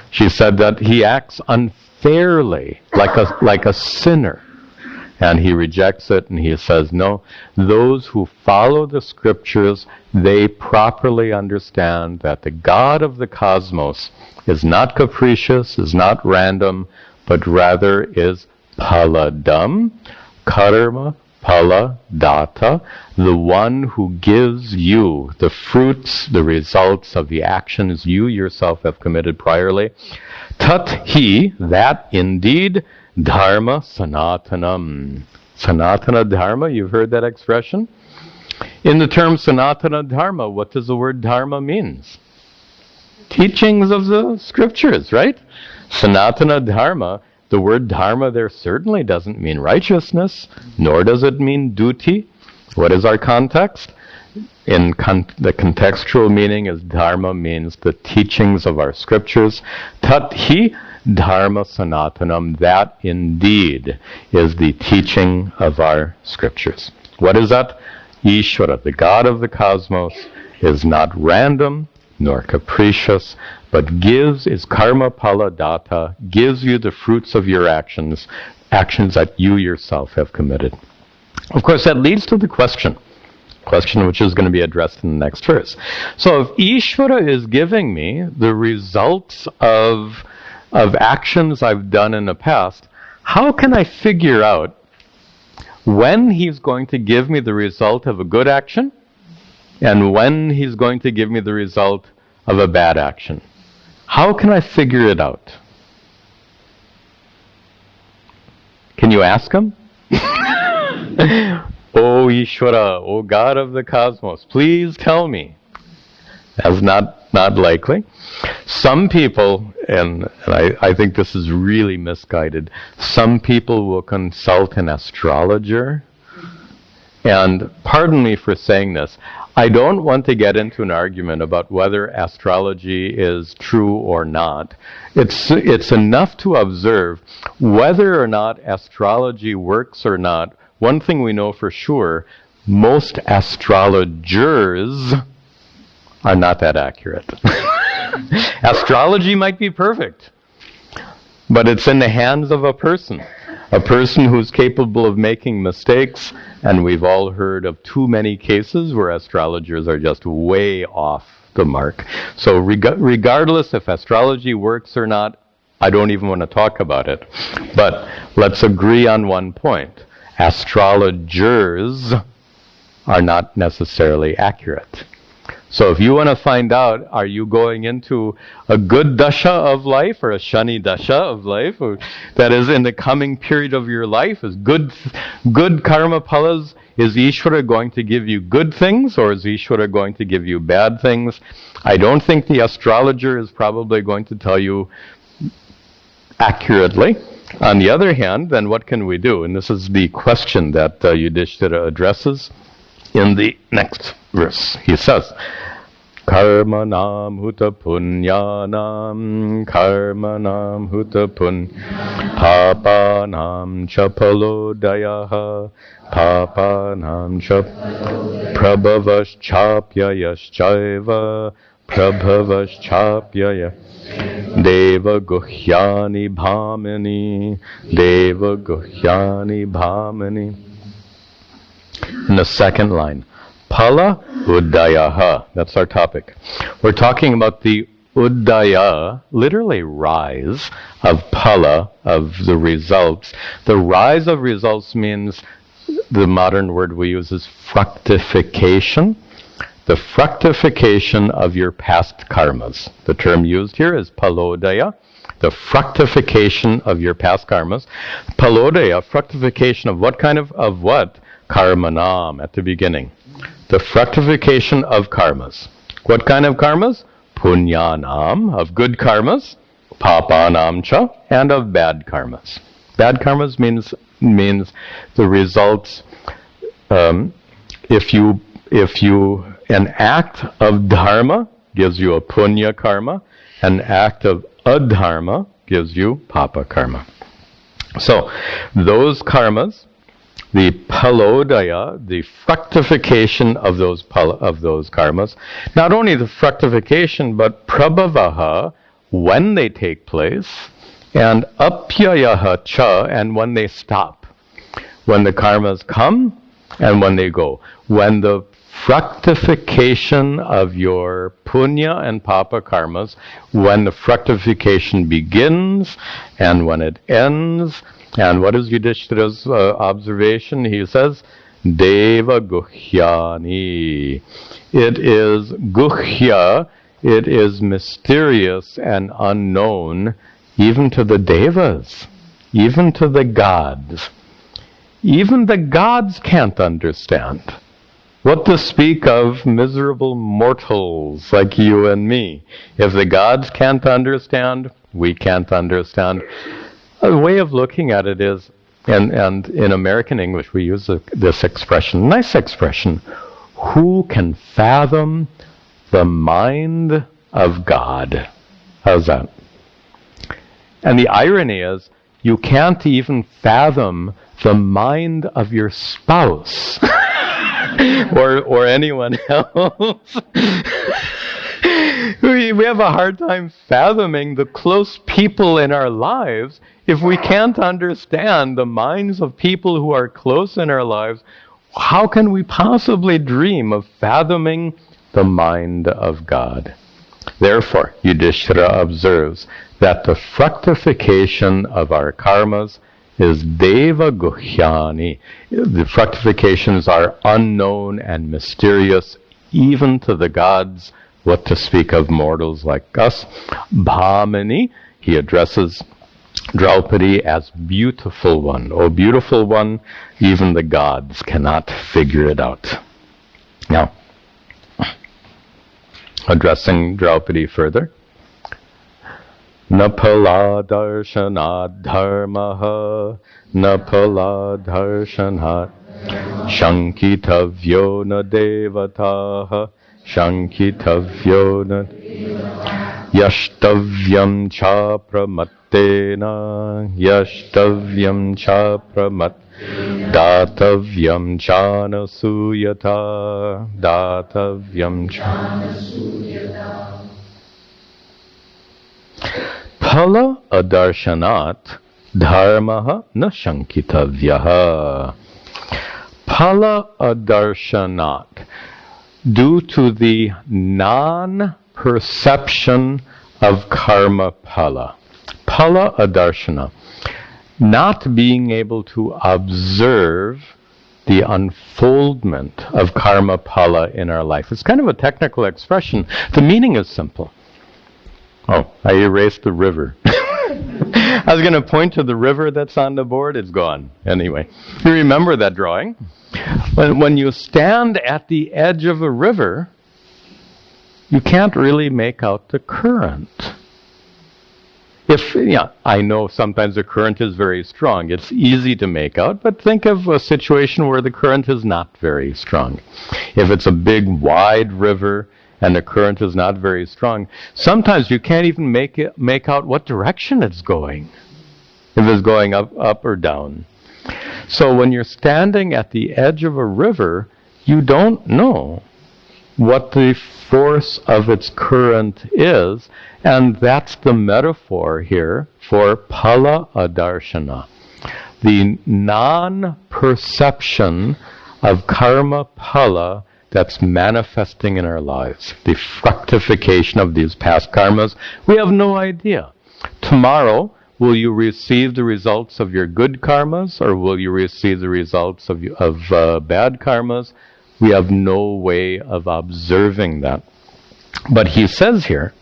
She said that he acts unfairly, like a sinner. And he rejects it, and he says, no, those who follow the scriptures, they properly understand that the God of the cosmos is not capricious, is not random, but rather is paladam, karma pala data, the one who gives you the fruits, the results of the actions you yourself have committed priorly. Tat hi, that indeed, dharma sanatanam. Sanatana dharma, you've heard that expression? In the term sanatana dharma, what does the word dharma mean? Teachings of the scriptures, right? Sanatana dharma, the word dharma there certainly doesn't mean righteousness, nor does it mean duty. What is our context? The contextual meaning is dharma means the teachings of our scriptures. Tat hi dharma sanatanam, that indeed is the teaching of our scriptures. What is that? Ishvara, the God of the cosmos, is not random nor capricious, but is karma pala data, gives you the fruits of your actions that you yourself have committed. Of course, that leads to the question which is going to be addressed in the next verse. So if Ishvara is giving me the results of actions I've done in the past, how can I figure out when he's going to give me the result of a good action and when he's going to give me the result of a bad action? How can I figure it out? Can you ask him? O Ishvara, O God of the cosmos, please tell me. That's not likely. Some people, and I think this is really misguided, some people will consult an astrologer. And pardon me for saying this, I don't want to get into an argument about whether astrology is true or not. It's enough to observe whether or not astrology works or not. One thing we know for sure, most astrologers are not that accurate. Astrology might be perfect, but it's in the hands of a person who's capable of making mistakes, and we've all heard of too many cases where astrologers are just way off the mark. So regardless if astrology works or not, I don't even want to talk about it. But let's agree on one point. Astrologers are not necessarily accurate. So if you want to find out, are you going into a good dasha of life or a shani dasha of life, or that is in the coming period of your life, is good karma palas, is Ishvara going to give you good things or is Ishvara going to give you bad things? I don't think the astrologer is probably going to tell you accurately. On the other hand, then what can we do? And this is the question that Yuddhishthira addresses in the next verse. He says, Karmanam huta punyanam, karmanam huta papanam cha palodayaha, papanam cha prabhavaschapyayaschaiva, prabhavaschapyaya. Deva guhyani bhamini, deva guhyani bhamini. In the second line, Phala Udayaha. That's our topic. We're talking about the Udaya, literally rise, of Phala, of the results. The rise of results means, the modern word we use is fructification. The fructification of your past karmas. The term used here is Palodaya, the fructification of your past karmas. Palodaya, fructification of what kind of what? Karmanam, at the beginning. The fructification of karmas. What kind of karmas? Punyanam, of good karmas. Papanam cha, and of bad karmas. Bad karmas means the results. If you an act of dharma gives you a punya karma, an act of adharma gives you papa karma. So those karmas, the palodaya, the fructification of those karmas, not only the fructification but prabhavaha, when they take place, and apyayaha cha, and when they stop. When the karmas come and when they go. When the fructification of your punya and papa karmas, when the fructification begins and when it ends. And what is Yuddhishthira's observation? He says, Deva Guhyani. It is Guhya, it is mysterious and unknown even to the Devas, even to the gods. Even the gods can't understand. What to speak of miserable mortals like you and me? If the gods can't understand, we can't understand. A way of looking at it is, and in American English we use this expression, nice expression, who can fathom the mind of God? How's that? And the irony is, you can't even fathom the mind of your spouse. or anyone else. We have a hard time fathoming the close people in our lives. If we can't understand the minds of people who are close in our lives, how can we possibly dream of fathoming the mind of God? Therefore, Yuddhishthira observes that the fructification of our karmas is Deva Guhyani. The fructifications are unknown and mysterious even to the gods, what to speak of mortals like us. Bhamini, he addresses Draupadi as beautiful one. O beautiful one, even the gods cannot figure it out. Now, addressing Draupadi further. Napala darshanad dharmaha, napala darshanad shankitavyo na devataha, shankitavyo na yashtavyam cha pramattena, yashtavyam cha datavyam cha nasuyata, datavyam cha nasuyata. Phala adarshanat dharmaha na shankitavyaha. Phala adarshanat. Due to the non-perception of karma phala. Phala adarshana. Not being able to observe the unfoldment of karma phala in our life. It's kind of a technical expression. The meaning is simple. Oh, I erased the river. I was going to point to the river that's on the board. It's gone. Anyway, you remember that drawing? When you stand at the edge of a river, you can't really make out the current. I know sometimes the current is very strong. It's easy to make out, but think of a situation where the current is not very strong. If it's a big, wide river, and the current is not very strong, sometimes you can't even make out what direction it's going, if it's going up or down. So when you're standing at the edge of a river, you don't know what the force of its current is, and that's the metaphor here for phala adarshana. The non-perception of karma phala that's manifesting in our lives. The fructification of these past karmas. We have no idea. Tomorrow, will you receive the results of your good karmas, or will you receive the results of bad karmas? We have no way of observing that. But he says here,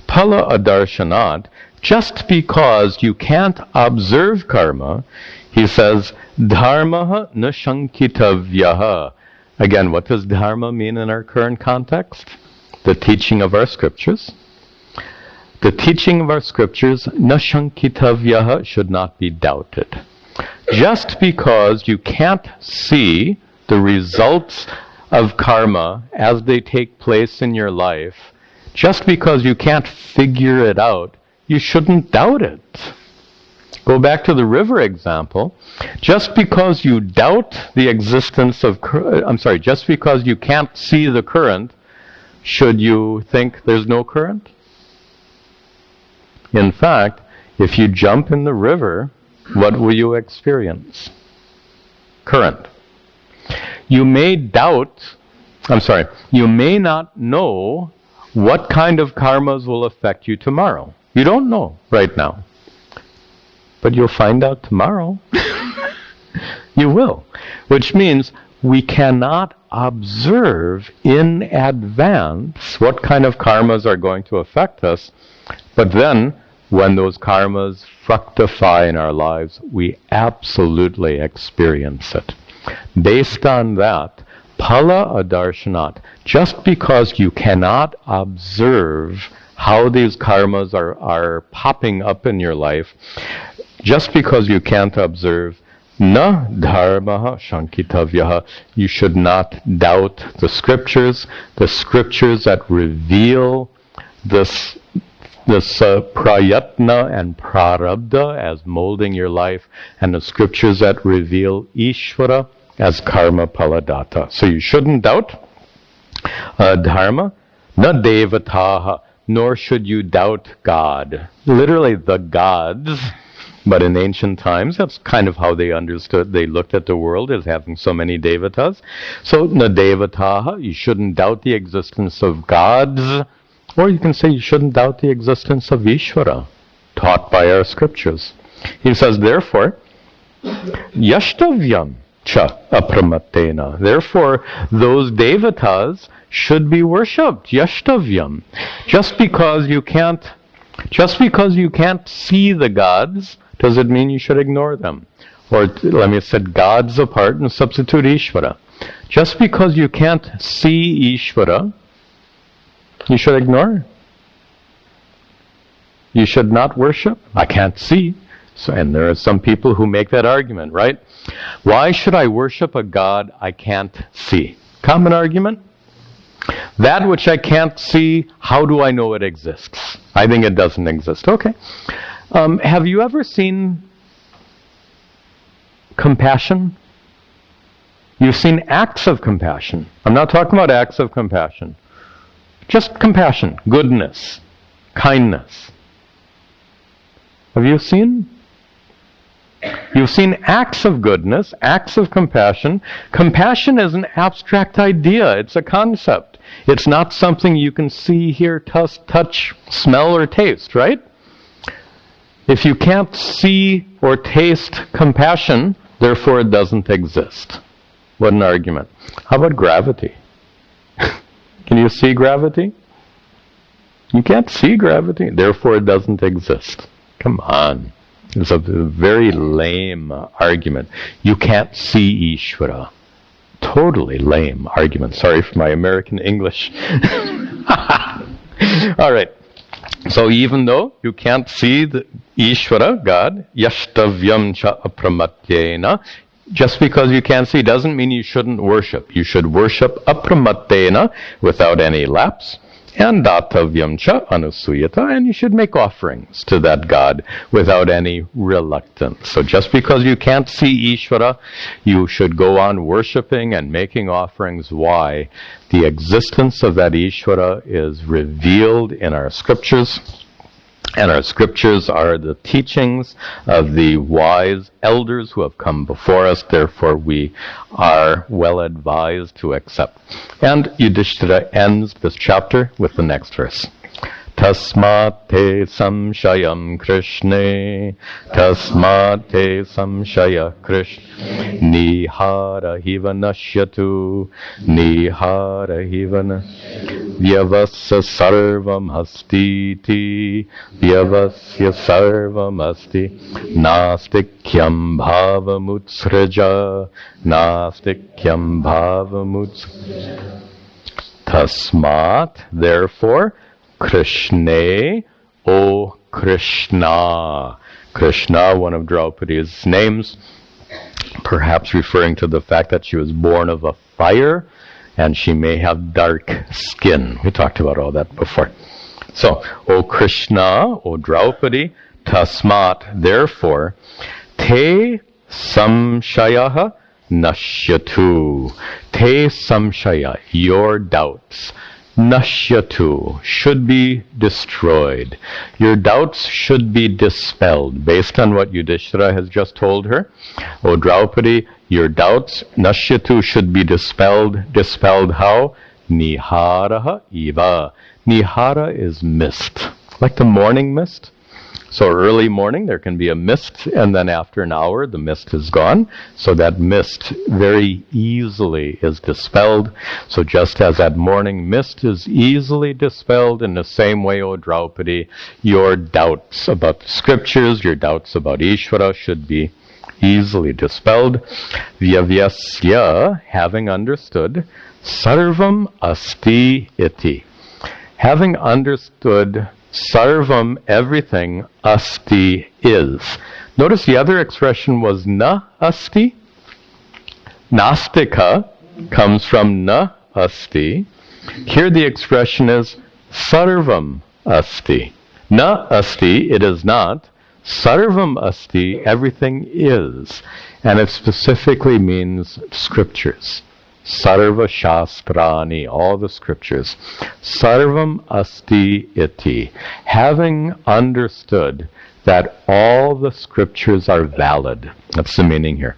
pala adarshanat, just because you can't observe karma, he says, dharma na shankitavyaha. Again, what does dharma mean in our current context? The teaching of our scriptures. The teaching of our scriptures, na shankitavyaha, should not be doubted. Just because you can't see the results of karma as they take place in your life, just because you can't figure it out, you shouldn't doubt it. Go back to the river example. Just because you doubt the existence of, just because you can't see the current, should you think there's no current? In fact, if you jump in the river, what will you experience? Current. You may you may not know what kind of karmas will affect you tomorrow. You don't know right now. But you'll find out tomorrow. You will. Which means we cannot observe in advance what kind of karmas are going to affect us. But then, when those karmas fructify in our lives, we absolutely experience it. Based on that, pala adarshanat, just because you cannot observe how these karmas are popping up in your life, just because you can't observe, na dharma shankitavyaha, you should not doubt the scriptures that reveal this prayatna and prarabdha as molding your life, and the scriptures that reveal Ishvara as karma paladata. So you shouldn't doubt dharma, na devataha, nor should you doubt God. Literally the gods. But in ancient times, that's kind of how they understood. They looked at the world as having so many devatas. So, na devataha, you shouldn't doubt the existence of gods. Or you can say you shouldn't doubt the existence of Ishvara, taught by our scriptures. He says, therefore, yashtavyam cha apramattena. Therefore, those devatas should be worshipped. Yashtavyam. Just because you can't see the gods, does it mean you should ignore them? Or let me set gods apart and substitute Ishvara. Just because you can't see Ishvara, you should ignore. You should not worship. I can't see. So, and there are some people who make that argument, right? Why should I worship a God I can't see? Common argument. That which I can't see, how do I know it exists? I think it doesn't exist. Okay. Have you ever seen compassion? You've seen acts of compassion. I'm not talking about acts of compassion. Just compassion, goodness, kindness. Have you seen? You've seen acts of goodness, acts of compassion. Compassion is an abstract idea. It's a concept. It's not something you can see, hear, touch, smell, or taste, right? If you can't see or taste compassion, therefore it doesn't exist. What an argument. How about gravity? Can you see gravity? You can't see gravity, therefore it doesn't exist. Come on. It's a very lame argument. You can't see Ishvara. Totally lame argument. Sorry for my American English. All right. So even though you can't see the Ishvara, God, yashtavyam cha apramattena, just because you can't see doesn't mean you shouldn't worship. You should worship apramattena, without any lapse, and datavyam cha anusuyata, and you should make offerings to that God without any reluctance. So just because you can't see Ishvara, you should go on worshipping and making offerings. Why? The existence of that Ishvara is revealed in our scriptures, And our scriptures are the teachings of the wise elders who have come before us. Therefore, we are well advised to accept. And Yuddhishthira ends this chapter with the next verse. Tasmat te samshayam Krishne, tasmat te samshaya Krishna, nihara hiva nashyatu, nihara hiva vyavasya sarvam hastiti, vyavasya sarvam asti, nastikyam bhavamutsraja, nastikyam bhavamutsraja. Tasmat, therefore, Krishne, O Krishna. Krishna, one of Draupadi's names, perhaps referring to the fact that she was born of a fire and she may have dark skin. We talked about all that before. So, O Krishna, O Draupadi, tasmat, therefore, te samshayaha nashyatu. Te samshaya, your doubts. Nashyatu, should be destroyed. Your doubts should be dispelled based on what Yuddhishthira has just told her. O Draupadi, your doubts, nashyatu, should be dispelled. Dispelled how? Niharaha iva. Nihara is mist, like the morning mist. So early morning there can be a mist, and then after an hour the mist is gone. So that mist very easily is dispelled. So just as that morning mist is easily dispelled, in the same way, O Draupadi, your doubts about the scriptures, your doubts about Ishvara should be easily dispelled. Vyavyasya, having understood, sarvam asti iti. Having understood sarvam, everything, asti, is. Notice the other expression was na asti. Nastika comes from na asti. Here the expression is sarvam asti. Na asti, it is not. Sarvam asti, everything is. And it specifically means scriptures. Sarva Shastrani, all the scriptures. Sarvam asti iti. Having understood that all the scriptures are valid. That's the meaning here.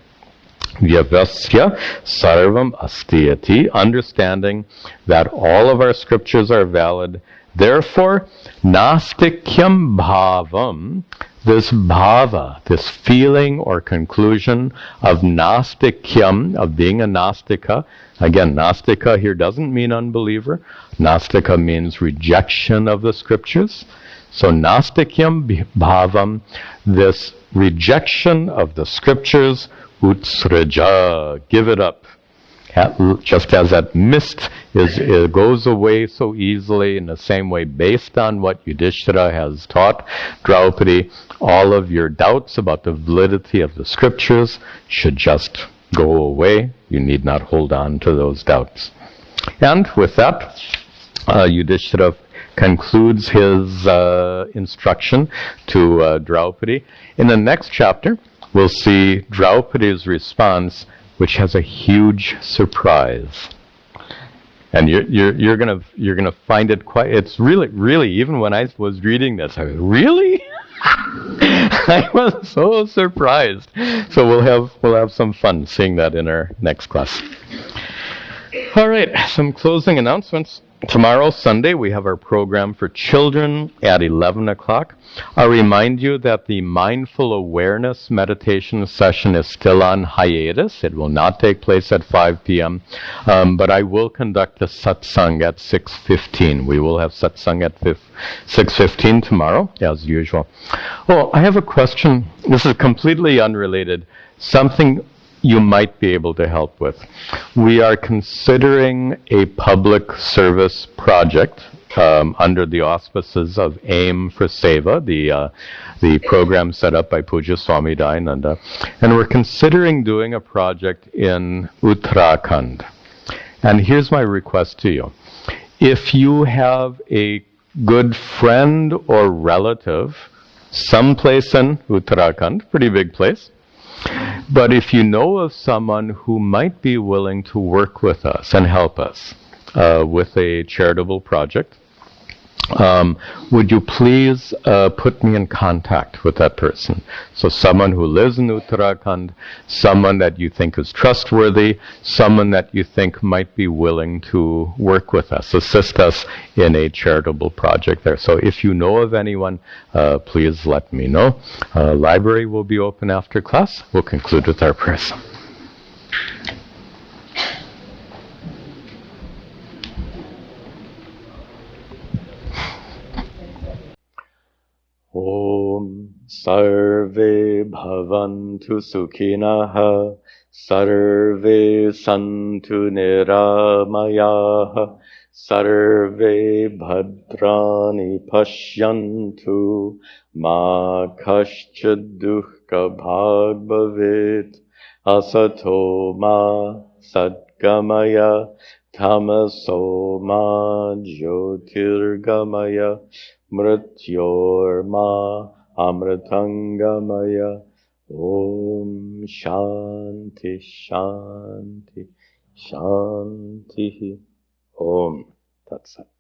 Vyavasya sarvam asti iti. Understanding that all of our scriptures are valid. Therefore, nastikyam bhavam, this bhava, this feeling or conclusion of nastikyam, of being a nastika. Again, nastika here doesn't mean unbeliever. Nastika means rejection of the scriptures. So nastikyam bhavam, this rejection of the scriptures, utsraja, give it up. Just as that mist it goes away so easily, in the same way, based on what Yuddhishthira has taught Draupadi, all of your doubts about the validity of the scriptures should just go away. You need not hold on to those doubts. And with that, Yuddhishthira concludes his instruction to Draupadi. In the next chapter, we'll see Draupadi's response, which has a huge surprise, and you're gonna find it quite. It's really. Even when I was reading this, I was really. I was so surprised. So we'll have some fun seeing that in our next class. All right, some closing announcements. Tomorrow, Sunday, we have our program for children at 11 o'clock. I'll remind you that the mindful awareness meditation session is still on hiatus. It will not take place at 5 p.m., but I will conduct a satsang at 6:15. We will have satsang at 6:15 tomorrow, as usual. Oh, I have a question. This is completely unrelated. Something you might be able to help with. We are considering a public service project under the auspices of AIM for Seva, the program set up by Puja Swami Tadatmananda, and we're considering doing a project in Uttarakhand. And here's my request to you. If you have a good friend or relative someplace in Uttarakhand, pretty big place, but if you know of someone who might be willing to work with us and help us with a charitable project, would you please put me in contact with that person? So someone who lives in Uttarakhand, someone that you think is trustworthy, someone that you think might be willing to work with us, assist us in a charitable project there. So if you know of anyone, please let me know. Library will be open after class. We'll conclude with our prayers. Om Sarve Bhavantu Sukhinaha Sarve Santu Niramayaha Sarve Bhadrani Pashyantu Ma Kaschid Dukkha Bhag Bhavet Asato Ma Sadgamaya Tamaso Ma Jyotirgamaya Mrityorma Amritangamaya Om Shanti Shanti Shanti Om Tat Sat.